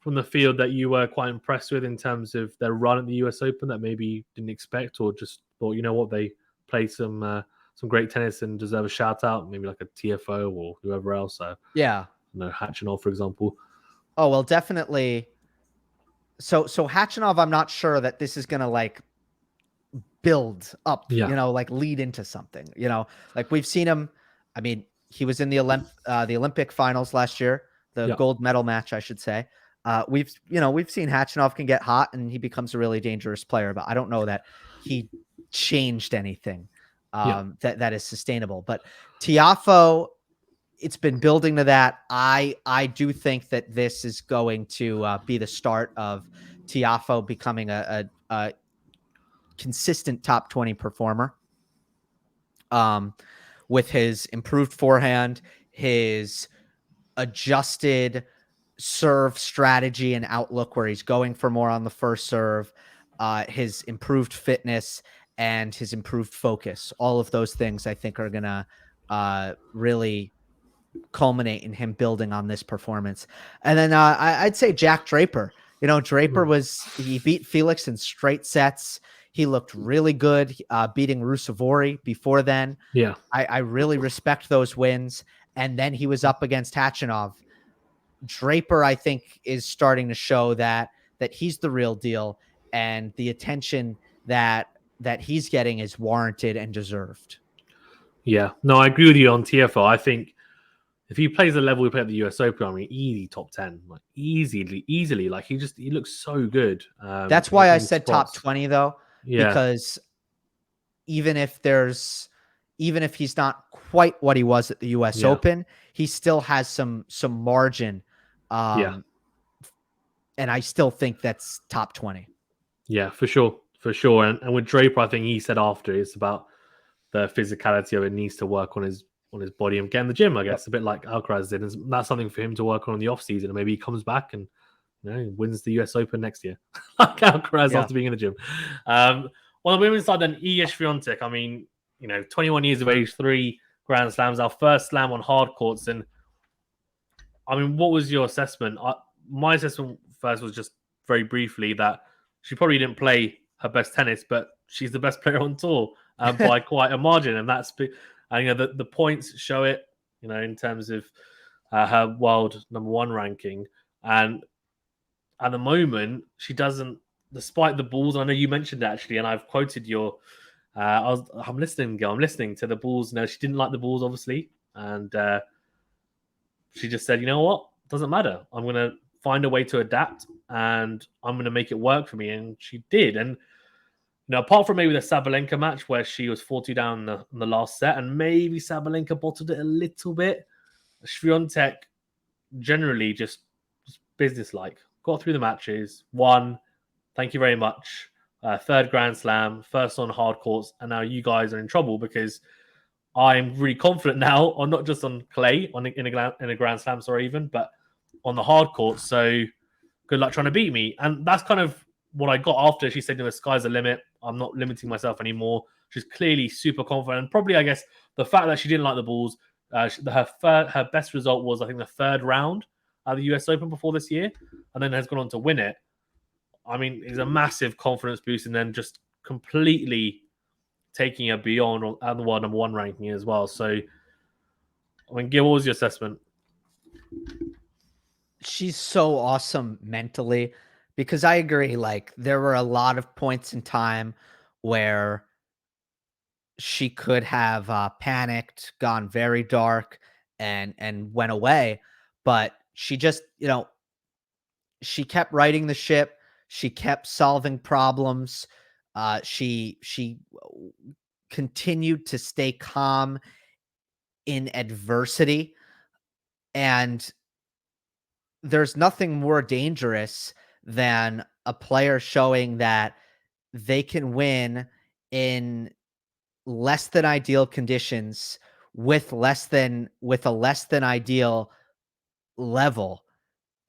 from the field that you were quite impressed with in terms of their run at the US Open that maybe you didn't expect, or just thought, you know what, they played some some great tennis and deserve a shout out, maybe like a TFO or whoever else. So Yeah. Hachinov, for example. Oh, well, definitely. So Hachinov, I'm not sure that this is gonna like build up, like lead into something. Like we've seen him. I mean, he was in the Olympic finals last year, the gold medal match, I should say. We've seen Hachinov can get hot and he becomes a really dangerous player, but I don't know that he changed anything that is sustainable. But Tiafoe, it's been building to that. I do think that this is going to be the start of Tiafoe becoming a consistent top 20 performer. With his improved forehand, his adjusted serve strategy and outlook where he's going for more on the first serve, his improved fitness and his improved focus. All of those things I think are going to really culminate in him building on this performance. And then I'd say Jack Draper. Draper he beat Felix in straight sets. He looked really good beating Rusevori before then. Yeah. I really respect those wins. And then he was up against Hachinov. Draper, I think, is starting to show that he's the real deal, and the attention that he's getting is warranted and deserved. Yeah. No, I agree with you on TFO. I think if he plays the level we play at the US Open, I mean, easy top 10, like easily. Like he looks so good. That's why I said top 20 though, because even if he's not quite what he was at the US Open, he still has some margin. And I still think that's top 20. Yeah, for sure. And with Draper, I think he said after it's about the physicality of it, needs to work on his body and get in the gym, I guess, a bit like Alcaraz did. And that's something for him to work on in the off season. And maybe he comes back and wins the US Open next year, like Alcaraz after being in the gym. On the women's side, then Iga Swiatek. I mean, 21 years of age, 3 Grand Slams, our first slam on hard courts. And I mean, what was your assessment? My assessment first was just very briefly that she probably didn't play her best tennis, but she's the best player on tour by quite a margin, and that's the points show it. In terms of her world number 1 ranking, and at the moment she doesn't, despite the balls. I know you mentioned it actually, and I've quoted your. I'm listening, Gil. I'm listening to the balls. No, she didn't like the balls, obviously, and she just said, "You know what? Doesn't matter. I'm going to find a way to adapt, and I'm going to make it work for me." And she did. And apart from maybe the Sabalenka match where she was 40 down in the last set, and maybe Sabalenka bottled it a little bit, Swiatek generally just businesslike. Got through the matches, won. Thank you very much. 3rd Grand Slam, first on hard courts, and now you guys are in trouble because I'm really confident now, on not just on clay, in a Grand Slam, even, but on the hard court. So good luck trying to beat me. And that's kind of what I got after. She said, the sky's the limit. I'm not limiting myself anymore. She's clearly super confident. And probably, I guess, the fact that she didn't like the balls, her best result was, I think, the 3rd round at the US Open before this year, and then has gone on to win it. I mean, it's a massive confidence boost, and then just completely taking her beyond the world number 1 ranking as well. So, I mean, Gil, what was your assessment? She's so awesome mentally, because I agree. Like, there were a lot of points in time where she could have panicked, gone very dark, and went away. But she just, she kept righting the ship. She kept solving problems. She continued to stay calm in adversity. And there's nothing more dangerous than a player showing that they can win in less than ideal conditions with a less than ideal level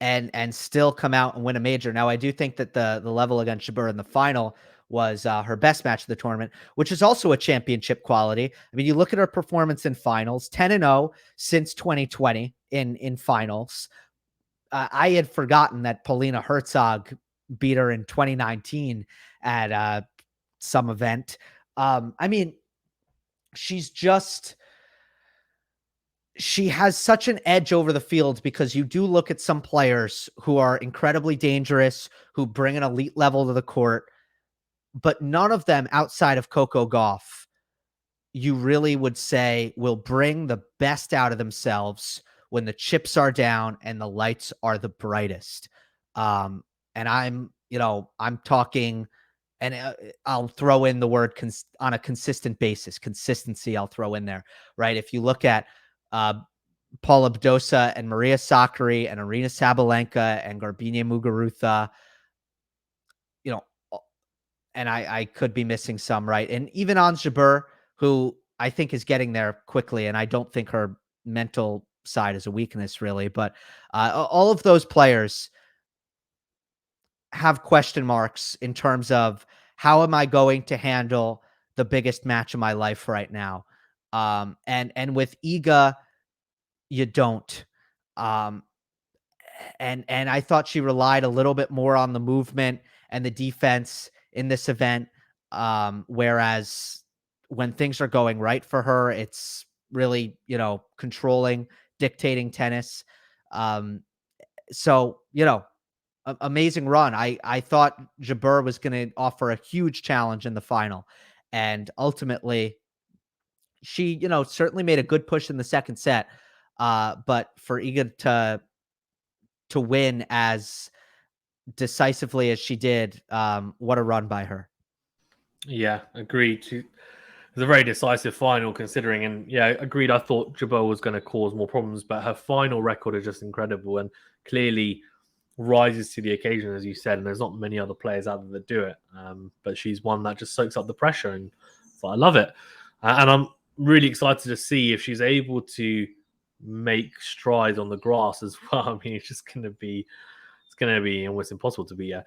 and still come out and win a major. Now, I do think that the level against Jabeur in the final was her best match of the tournament, which is also a championship quality. I mean, you look at her performance in finals, 10-0 since 2020 in finals. I had forgotten that Polina Herzog beat her in 2019 at some event. I mean, she's just, she has such an edge over the field, because you do look at some players who are incredibly dangerous, who bring an elite level to the court, but none of them outside of Coco Gauff, you really would say, will bring the best out of themselves when the chips are down and the lights are the brightest. And I'm talking, and I'll throw in the word on a consistent basis. Consistency, I'll throw in there, right? If you look at Paula Badosa and Maria Sakkari and Arina Sabalenka and Garbine Muguruza, and I could be missing some, right? And even Ons Jabeur, who I think is getting there quickly, and I don't think her mental side is a weakness, really. But all of those players have question marks in terms of, how am I going to handle the biggest match of my life right now? And with Iga, you don't. And I thought she relied a little bit more on the movement and the defense in this event. Whereas when things are going right for her, it's really, controlling, dictating tennis. So, amazing run. I thought Jabeur was going to offer a huge challenge in the final. And ultimately, she, certainly made a good push in the second set. But for Iga to win as decisively as she did, what a run by her. Yeah, agreed. It was a very decisive final, considering, and yeah, agreed. I thought Jabeur was going to cause more problems, but her final record is just incredible and clearly rises to the occasion, as you said. And there's not many other players out there that do it, but she's one that just soaks up the pressure, and so I love it. And I'm really excited to see if she's able to make strides on the grass as well. I mean, it's just going to be. It's going to be almost impossible to beat her.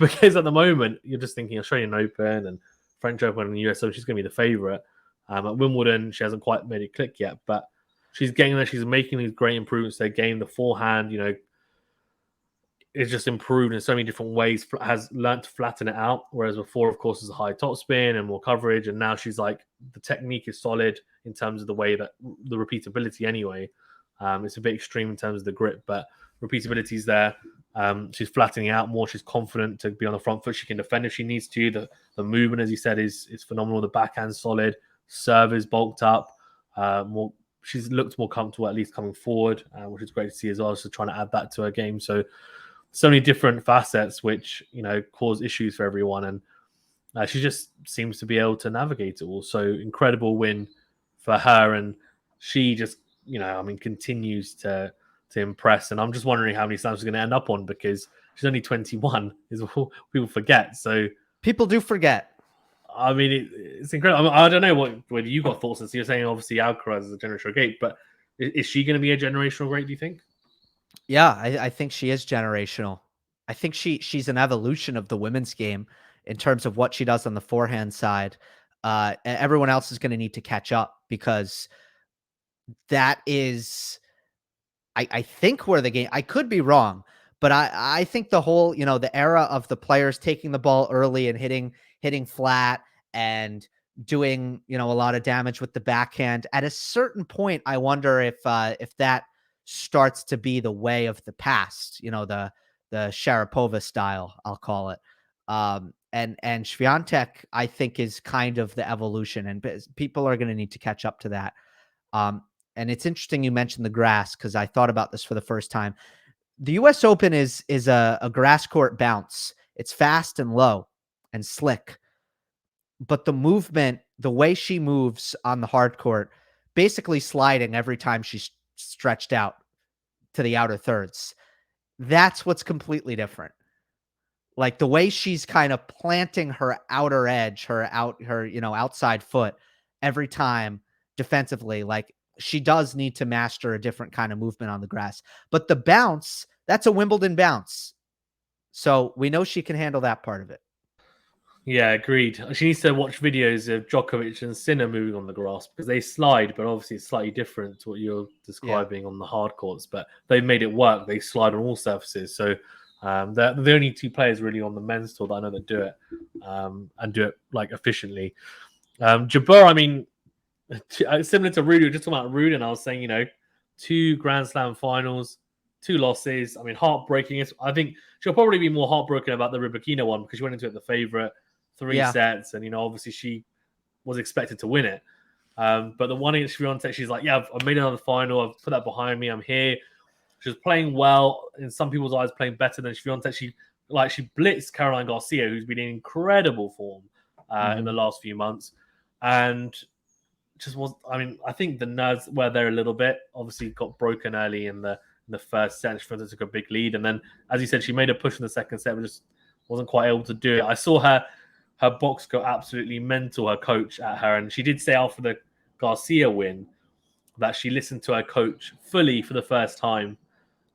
Because at the moment, you're just thinking Australian Open and French Open and US Open, she's going to be the favourite. At Wimbledon, she hasn't quite made it click yet, but she's getting there. She's making these great improvements to her game. The forehand, it's just improved in so many different ways, has learned to flatten it out. Whereas before, of course, is a high topspin and more coverage. And now she's like, the technique is solid in terms of the way that the repeatability anyway. It's a bit extreme in terms of the grip, but repeatability is there. She's flattening out more. She's confident to be on the front foot. She can defend if she needs to. The movement, as you said, is phenomenal. The backhand's solid. Serve is bulked up. She's looked more comfortable, at least coming forward, which is great to see as well. So trying to add that to her game. So many different facets which cause issues for everyone, and she just seems to be able to navigate it all. So incredible win for her, and she just continues to impress. And I'm just wondering how many slams she's going to end up on, because she's only 21, is what people forget. So people do forget. I mean, it's incredible. I don't know whether you got thoughts. You're saying obviously Alcaraz is a generational great, but is she going to be a generational great, do you think? Yeah, I think she is generational. I think she's an evolution of the women's game in terms of what she does on the forehand side. Everyone else is going to need to catch up, because that is, I think, where the game, I could be wrong, but I think the whole, the era of the players taking the ball early and hitting flat and doing, a lot of damage with the backhand, at a certain point, I wonder if that starts to be the way of the past, the Sharapova style, I'll call it. And Swiatek, I think, is kind of the evolution, and people are going to need to catch up to that. And it's interesting you mentioned the grass, because I thought about this for the first time. The US Open is a grass court bounce. It's fast and low and slick, but the movement, the way she moves on the hard court, basically sliding every time she's stretched out to the outer thirds, that's what's completely different. Like the way she's kind of planting her outer edge, her outside foot every time defensively. Like, she does need to master a different kind of movement on the grass. But the bounce, that's a Wimbledon bounce. So we know she can handle that part of it. Yeah, agreed. She needs to watch videos of Djokovic and Sinner moving on the grass, because they slide, but obviously it's slightly different to what you're describing on the hard courts. But they've made it work. They slide on all surfaces. So they're the only two players really on the men's tour that I know that do it, and do it like efficiently. Jabeur, I mean, similar to Rudy, just talking about Rudy, and I was saying, 2 Grand Slam finals, 2 losses. I mean, heartbreaking. I think she'll probably be more heartbroken about the Rybakina one because she went into it the favorite, 3 sets, and obviously she was expected to win it. But the one against Swiatek, she's like, yeah, I've made another final. I've put that behind me. I'm here. She was playing well, in some people's eyes, playing better than Swiatek. She blitzed Caroline Garcia, who's been in incredible form in the last few months, and just was. I mean, I think the nerves were there a little bit. Obviously, got broken early in the first set. Swiatek took a big lead, and then, as you said, she made a push in the second set, but just wasn't quite able to do it. I saw her box go absolutely mental. Her coach at her, and she did say after the Garcia win that she listened to her coach fully for the first time.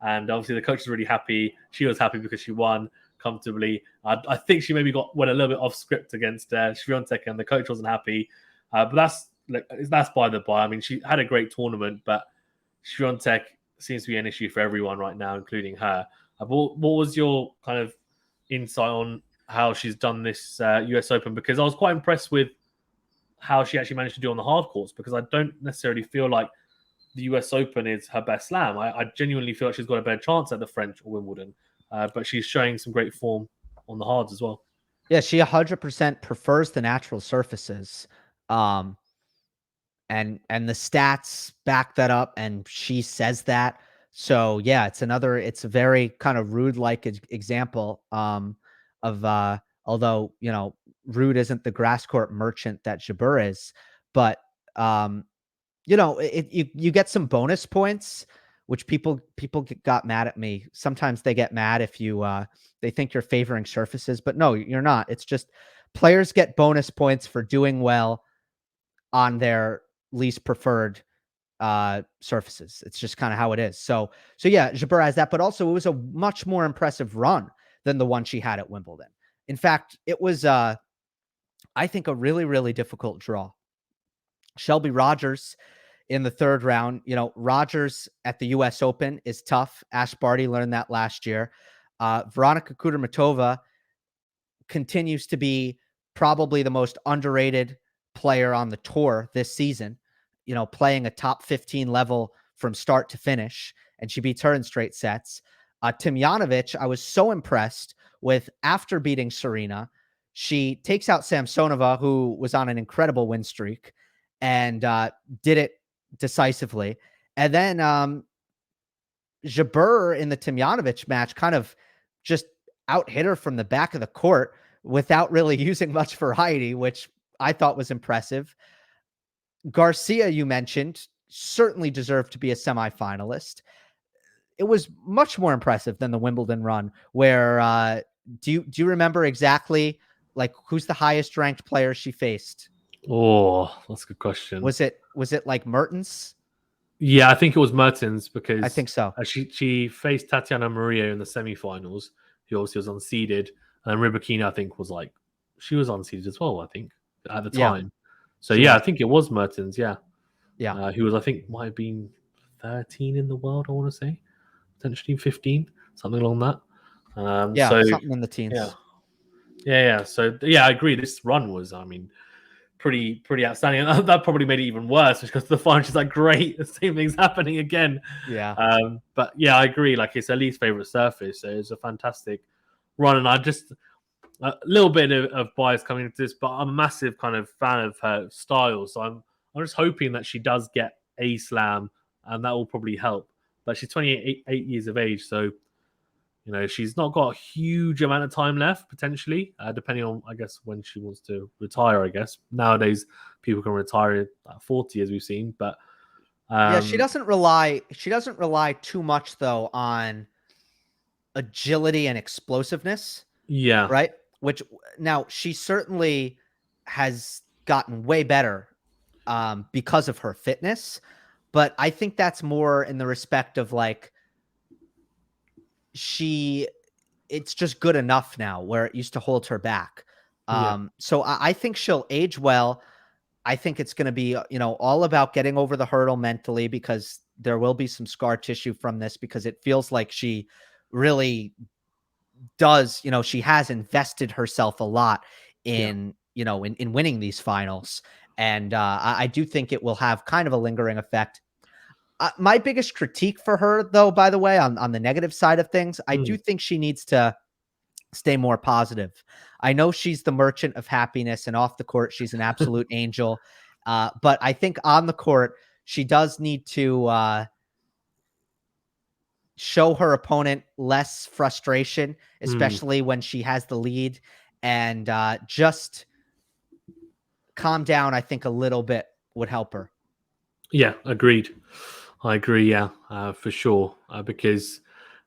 And obviously the coach is really happy. She was happy because she won comfortably. I think she maybe went a little bit off script against Swiatek, and the coach wasn't happy. But that's by the by. I mean, she had a great tournament, but Swiatek seems to be an issue for everyone right now, including her. What was your kind of insight on how she's done this US Open? Because I was quite impressed with how she actually managed to do on the hard courts, because I don't necessarily feel like the US Open is her best slam. I genuinely feel like she's got a better chance at the French or Wimbledon, but she's showing some great form on the hards as well. Yeah, she 100% prefers the natural surfaces. And the stats back that up, and she says that. So yeah, it's a very kind of Rude-like example of although, Rude isn't the grass court merchant that Jabeur is, but you get some bonus points, which people got mad at me. Sometimes they get mad if they think you're favoring surfaces, but no, you're not. It's just players get bonus points for doing well on their least preferred surfaces. It's just kind of how it is. So yeah, Jabeur has that, but also it was a much more impressive run than the one she had at Wimbledon. In fact, it was I think a really, really difficult draw. Shelby Rogers in the third round. Rogers at the US Open is tough. Ash Barty learned that last year. Veronika Kudermetova continues to be probably the most underrated player on the tour this season, playing a top 15 level from start to finish, and she beats her in straight sets. Tomljanovic, I was so impressed with. After beating Serena, she takes out Samsonova, who was on an incredible win streak, and did it decisively. And then Jabeur in the Tomljanovic match kind of just out-hit her from the back of the court without really using much variety, which I thought was impressive. Garcia, you mentioned, certainly deserved to be a semifinalist. It was much more impressive than the Wimbledon run, where do you remember exactly who's the highest ranked player she faced? Oh, that's a good question. Was it like Mertens? Yeah, I think it was Mertens, because I think so. She faced Tatiana Maria in the semifinals, who obviously was unseeded, and Rybakina, I think, she was unseeded as well, I think, at the time. So I think it was Mertens. Yeah. Who was, I think, might have been 13 in the world, I want to say, potentially 15, something along that. Something in the teens. Yeah. So I agree. This run was, I mean, pretty outstanding, and that probably made it even worse because the final, she's like, great, the same thing's happening again. But yeah, I agree. It's her least favorite surface, so it's a fantastic run, and I just a little bit of bias coming into this, but I'm a massive kind of fan of her style, so I'm just hoping that she does get a slam, and that will probably help. But she's 28 years of age, so she's not got a huge amount of time left, potentially, depending on, I guess, when she wants to retire. I guess nowadays people can retire at 40, as we've seen. But she doesn't rely too much, though, on agility and explosiveness. Yeah. Right. Which now she certainly has gotten way better because of her fitness. But I think that's more in the respect of it's just good enough now, where it used to hold her back. So I think she'll age well. I think it's going to be, all about getting over the hurdle mentally, because there will be some scar tissue from this, because it feels like she really does, she has invested herself a lot in in winning these finals. And I do think it will have kind of a lingering effect. My biggest critique for her, though, by the way, on the negative side of things, I do think she needs to stay more positive. I know she's the merchant of happiness, and off the court, she's an absolute angel. But I think on the court, she does need to show her opponent less frustration, especially when she has the lead, and just calm down. I think a little bit would help her. Yeah, agreed. I agree. Yeah, for sure. Because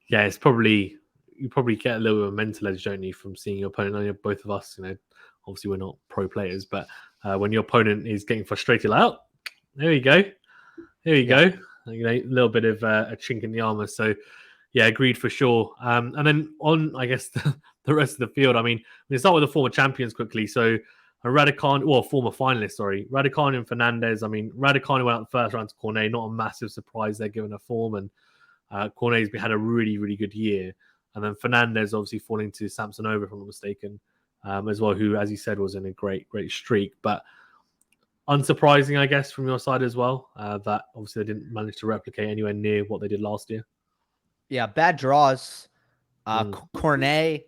it's probably you probably get a little bit of a mental edge, don't you, from seeing your opponent. I know both of us, obviously we're not pro players, but when your opponent is getting frustrated, like, oh, there you go, go. A little bit of a chink in the armor. So, yeah, agreed for sure. And then on, I guess the rest of the field. I mean, we start with the former champions quickly. So, former finalist, sorry, Raducanu and Fernandez. I mean, Raducanu went out the first round to Cornet. Not a massive surprise there, given her form, and Cornet's had a really, really good year. And then Fernandez obviously falling to Samsonova, if I'm not mistaken, as well, who, as you said, was in a great, great streak. But unsurprising, I guess, from your side as well, that obviously they didn't manage to replicate anywhere near what they did last year. Yeah, bad draws. Cornet,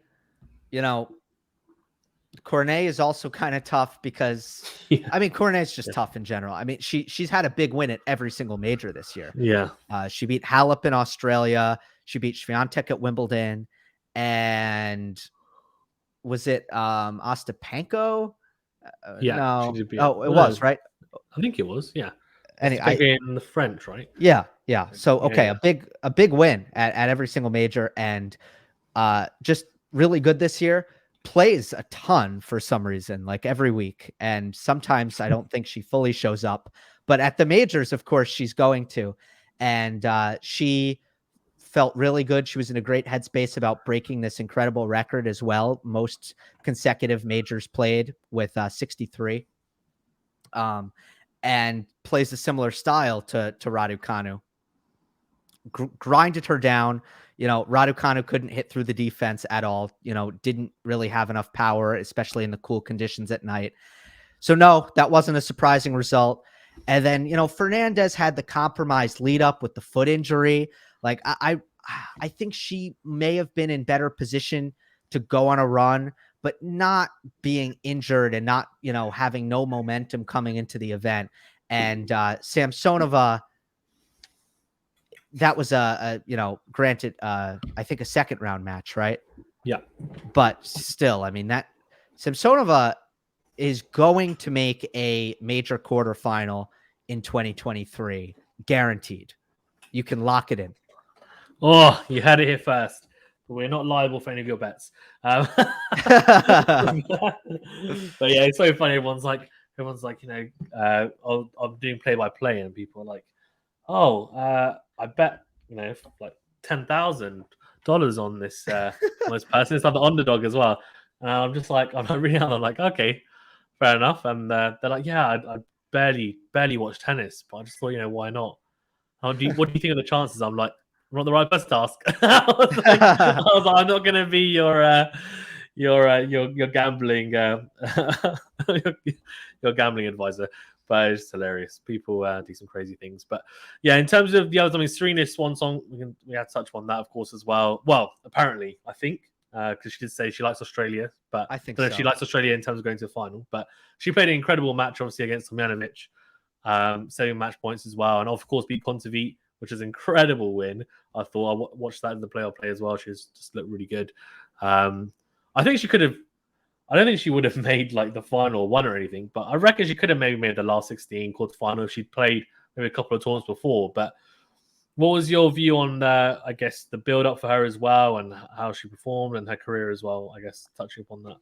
Cornet is also kind of tough because, I mean, Cornet's just tough in general. I mean, she's had a big win at every single major this year. Yeah. She beat Halep in Australia. She beat Swiatek at Wimbledon. And was it Ostapenko? Yeah. No. It was, right? I think it was, yeah. Anyway, in the French, right? Yeah. So, okay, a big win at every single major, and just really good this year. Plays a ton for some reason, like every week. And sometimes I don't think she fully shows up, but at the majors, of course, she's going to. And she felt really good. She was in a great headspace about breaking this incredible record as well. Most consecutive majors played with 63. And plays a similar style to Raducanu. Grinded her down. Raducanu couldn't hit through the defense at all. Didn't really have enough power, especially in the cool conditions at night. So no, that wasn't a surprising result. And then, Fernandez had the compromised lead up with the foot injury. Like I think she may have been in better position to go on a run, but not being injured and not, having no momentum coming into the event. And Samsonova, that was granted, I think a second round match, right? Yeah. But still, I mean, that Samsonova is going to make a major quarterfinal in 2023, guaranteed. You can lock it in. Oh, you had it here first. But we're not liable for any of your bets. But yeah, it's so funny. Everyone's like, I'm doing play by play, and people are like, I bet like $10,000 on this person. It's like the underdog as well. And I'm just like, I'm reading out. I'm like, okay, fair enough. And they're like, yeah, I barely watch tennis, but I just thought, why not? What do you think of the chances? I'm like, I'm not the right person to ask. I was like, I'm not going to be your gambling your gambling advisor. But it's hilarious. People do some crazy things. But yeah, in terms of the others, I mean, Serena's swan song, we had to touch on that, of course, as well. Well, apparently, I think, because she did say she likes Australia, but I think don't know if she likes Australia in terms of going to the final. But she played an incredible match, obviously, against Tomjanovic, saving match points as well, and of course beat Kontaveit, which is an incredible win. I thought I watched that in the playoff play as well. She just looked really good. I think she could have. I don't think she would have made like the final one or anything, but I reckon she could have maybe made the last 16 quarterfinal if she'd played maybe a couple of tournaments before. But what was your view on, I guess, the build up for her as well, and how she performed and her career as well? I guess touching upon that.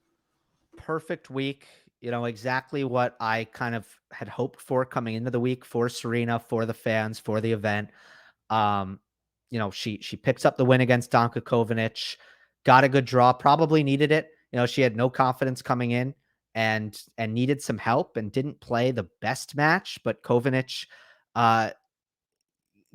Perfect week. Exactly what I kind of had hoped for coming into the week for Serena, for the fans, for the event. She picks up the win against Danka Kovinic, got a good draw, probably needed it. She had no confidence coming in and needed some help and didn't play the best match, but Kovinic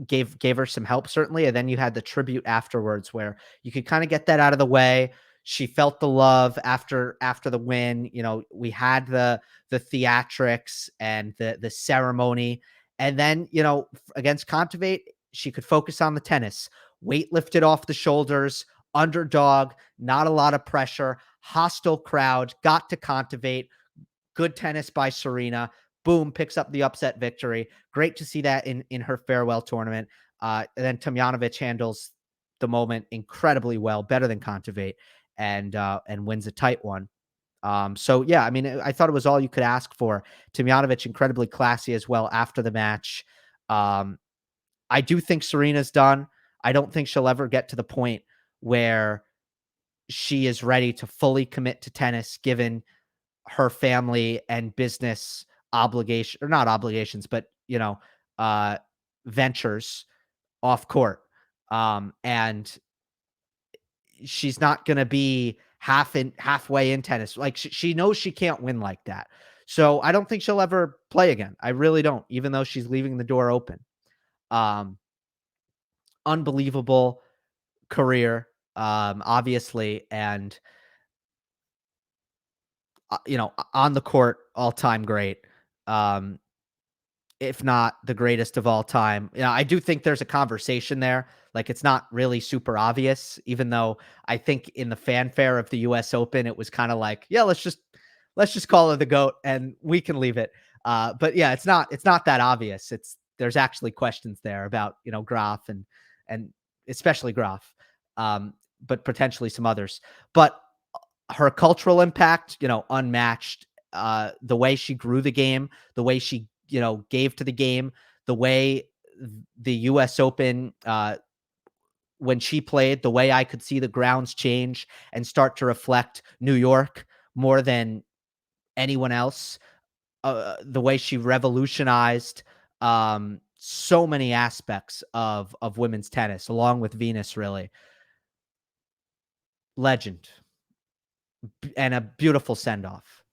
gave her some help, certainly. And then you had the tribute afterwards where you could kind of get that out of the way. She felt the love after the win. You know, we had the theatrics and the ceremony, and then, you know, against Kontaveit, she could focus on the tennis. Weight lifted off the shoulders, underdog, not a lot of pressure, hostile crowd, got to Kontaveit, good tennis by Serena. Boom, picks up the upset victory. Great to see that in her farewell tournament. And then Tomljanovic handles the moment incredibly well, better than Kontaveit, and wins a tight one. So yeah, I mean, I thought it was all you could ask for. Tomljanovic incredibly classy as well after the match. I do think Serena's done. I don't think she'll ever get to the point where she is ready to fully commit to tennis, given her family and business obligation, or not obligations, but, you know, ventures off court. And she's not going to be halfway in tennis. Like, she knows she can't win like that. So I don't think she'll ever play again. I really don't, even though she's leaving the door open. Unbelievable career, obviously. And, you know, on the court, all-time great. If not the greatest of all time. You know, I do think there's a conversation there. Like, it's not really super obvious, even though I think in the fanfare of the US Open, it was kind of like, yeah, let's just call her the GOAT and we can leave it. But yeah, it's not that obvious. There's actually questions there about, you know, Graf and especially Graf, but potentially some others. But her cultural impact, you know, unmatched. The way she grew the game, the way she, you know, gave to the game, the way the US Open, when she played, the way I could see the grounds change and start to reflect New York more than anyone else, the way she revolutionized so many aspects of women's tennis, along with Venus, really. Legend. And a beautiful send-off.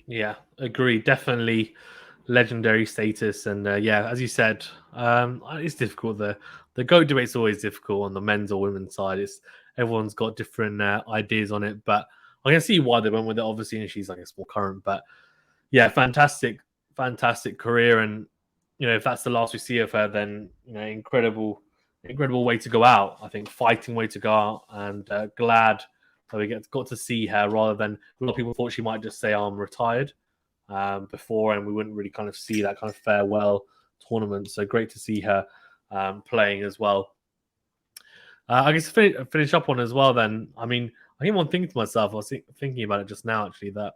Yeah, agree. Definitely legendary status. And yeah, as you said, it's difficult. The GOAT debate's always difficult on the men's or women's side. Everyone's got different ideas on it, but I can see why they went with it, obviously, and she's, I guess, more current. But yeah, fantastic career. And, you know, if that's the last we see of her, then, you know, incredible way to go out. I think fighting way to go out, and glad that we got to see her, rather than a lot of people thought she might just say, I'm retired before, and we wouldn't really kind of see that kind of farewell tournament. So great to see her playing as well. I guess to finish up on as well then, I mean, I keep on thinking to myself, I was thinking about it just now actually, that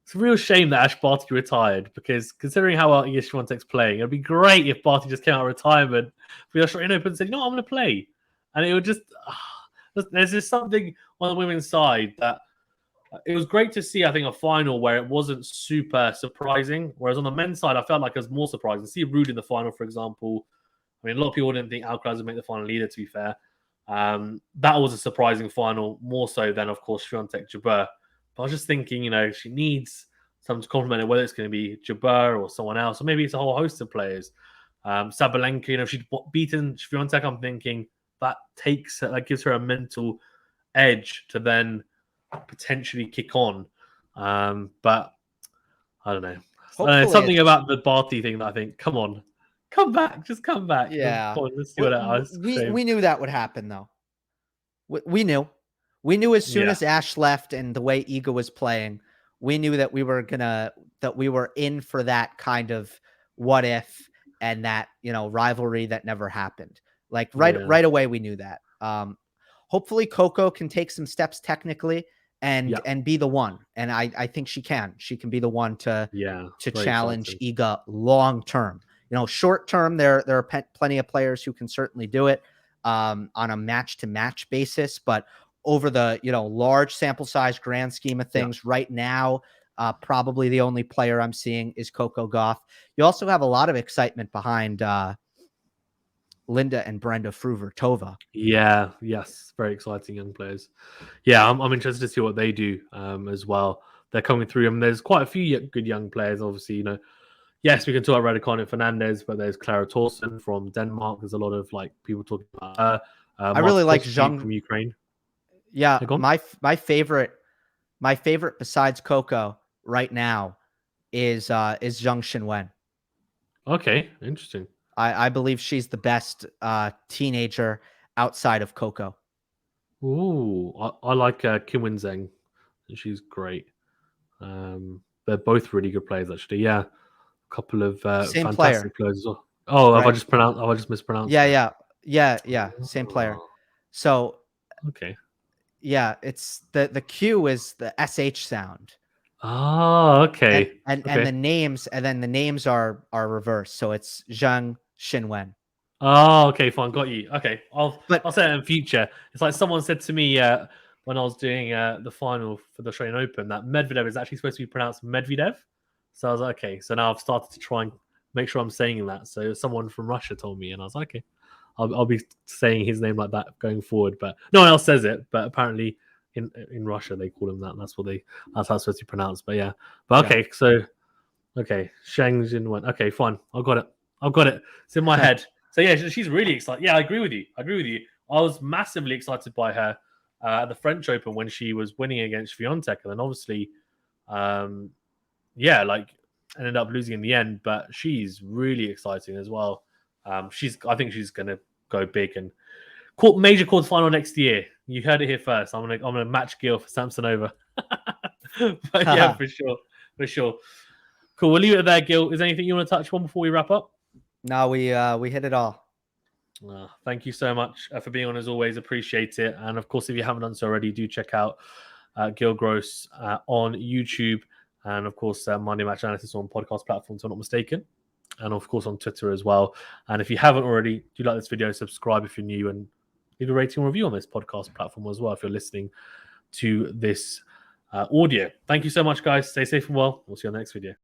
it's a real shame that Ash Barty retired, because considering how well Iga Swiatek's playing, it'd be great if Barty just came out of retirement for the Australian Open and said, you know what, I'm going to play. And it would just... there's just something on the women's side that it was great to see, I think, a final where it wasn't super surprising. Whereas on the men's side, I felt like it was more surprising. See Ruud in the final, for example. I mean, a lot of people didn't think Alcaraz would make the final either, to be fair. That was a surprising final, more so than, of course, Swiatek Jabeur. But I was just thinking, you know, she needs someone to compliment her, whether it's going to be Jabeur or someone else, or maybe it's a whole host of players. Sabalenka, you know, if she'd beaten Swiatek, I'm thinking that gives her a mental edge to then potentially kick on. But I don't know. Something about the Barty thing that I think, come on, come back, just come back. Yeah. Come on, let's see what else. We knew that would happen, though. We knew as soon as Ash left and the way Iga was playing, we knew that we were in for that kind of what if, and that, you know, rivalry that never happened. Like right away, we knew that. Hopefully Coco can take some steps technically and be the one. And I think she can. She can be the one to challenge Iga long term. You know, short term, there are plenty of players who can certainly do it on a match to match basis, but over the, you know, large sample size grand scheme of things right now, probably the only player I'm seeing is Coco Gauff. You also have a lot of excitement behind Linda and Brenda Fruhvirtova. Yeah, yes, very exciting young players. Yeah, I'm interested to see what they do as well. They're coming through. I mean, there's quite a few good young players, obviously, you know. Yes, we can talk about Raducanu Fernandez, but there's Clara Tauson from Denmark. There's a lot of like people talking about her. I really like Zhang from Ukraine. Yeah, Go on. my favorite besides Coco right now is Zheng Xinwen. Okay, interesting. I believe she's the best teenager outside of Coco. Ooh, I like Kim Win Zheng. She's great. They're both really good players, actually. Yeah, a couple of Same player, fantastic players as well. Oh, right? have I just mispronounced Yeah, it? yeah. Same player. Oh, So okay. yeah, it's the Q is the SH sound. Oh, And okay. and and Okay. the names are reversed. So it's Zhang Xinwen. Oh, okay, fine, got you. Okay, I'll But say that in future. It's like someone said to me when I was doing the final for the Australian Open that Medvedev is actually supposed to be pronounced Medvedev. So I was like, okay. So now I've started to try and make sure I'm saying that. So someone from Russia told me, and I was like, okay, I'll be saying his name like that going forward. But no one else says it. But apparently in Russia they call him that. And that's how it's supposed to be pronounced. But yeah. But yeah. okay, so okay, Shang Jinwen. Okay, fine. I've got it. I've got it. It's in my head. So yeah, she's really excited. Yeah, I agree with you. I was massively excited by her at the French Open when she was winning against Swiatek, and then obviously, yeah, like ended up losing in the end. But she's really exciting as well. I think she's gonna go big and major quarterfinal next year. You heard it here first. I'm gonna match Gill for Samsonova. But yeah, for sure. Cool. We'll leave it there, Gil. Is there anything you want to touch on before we wrap up? No, we hit it all. Thank you so much for being on as always. Appreciate it. And of course, if you haven't done so already, do check out Gill Gross on YouTube. And of course, Monday Match Analysis on podcast platforms, if I'm not mistaken. And of course, on Twitter as well. And if you haven't already, do like this video, subscribe if you're new, and leave a rating and review on this podcast platform as well if you're listening to this audio. Thank you so much, guys. Stay safe and well. We'll see you on the next video.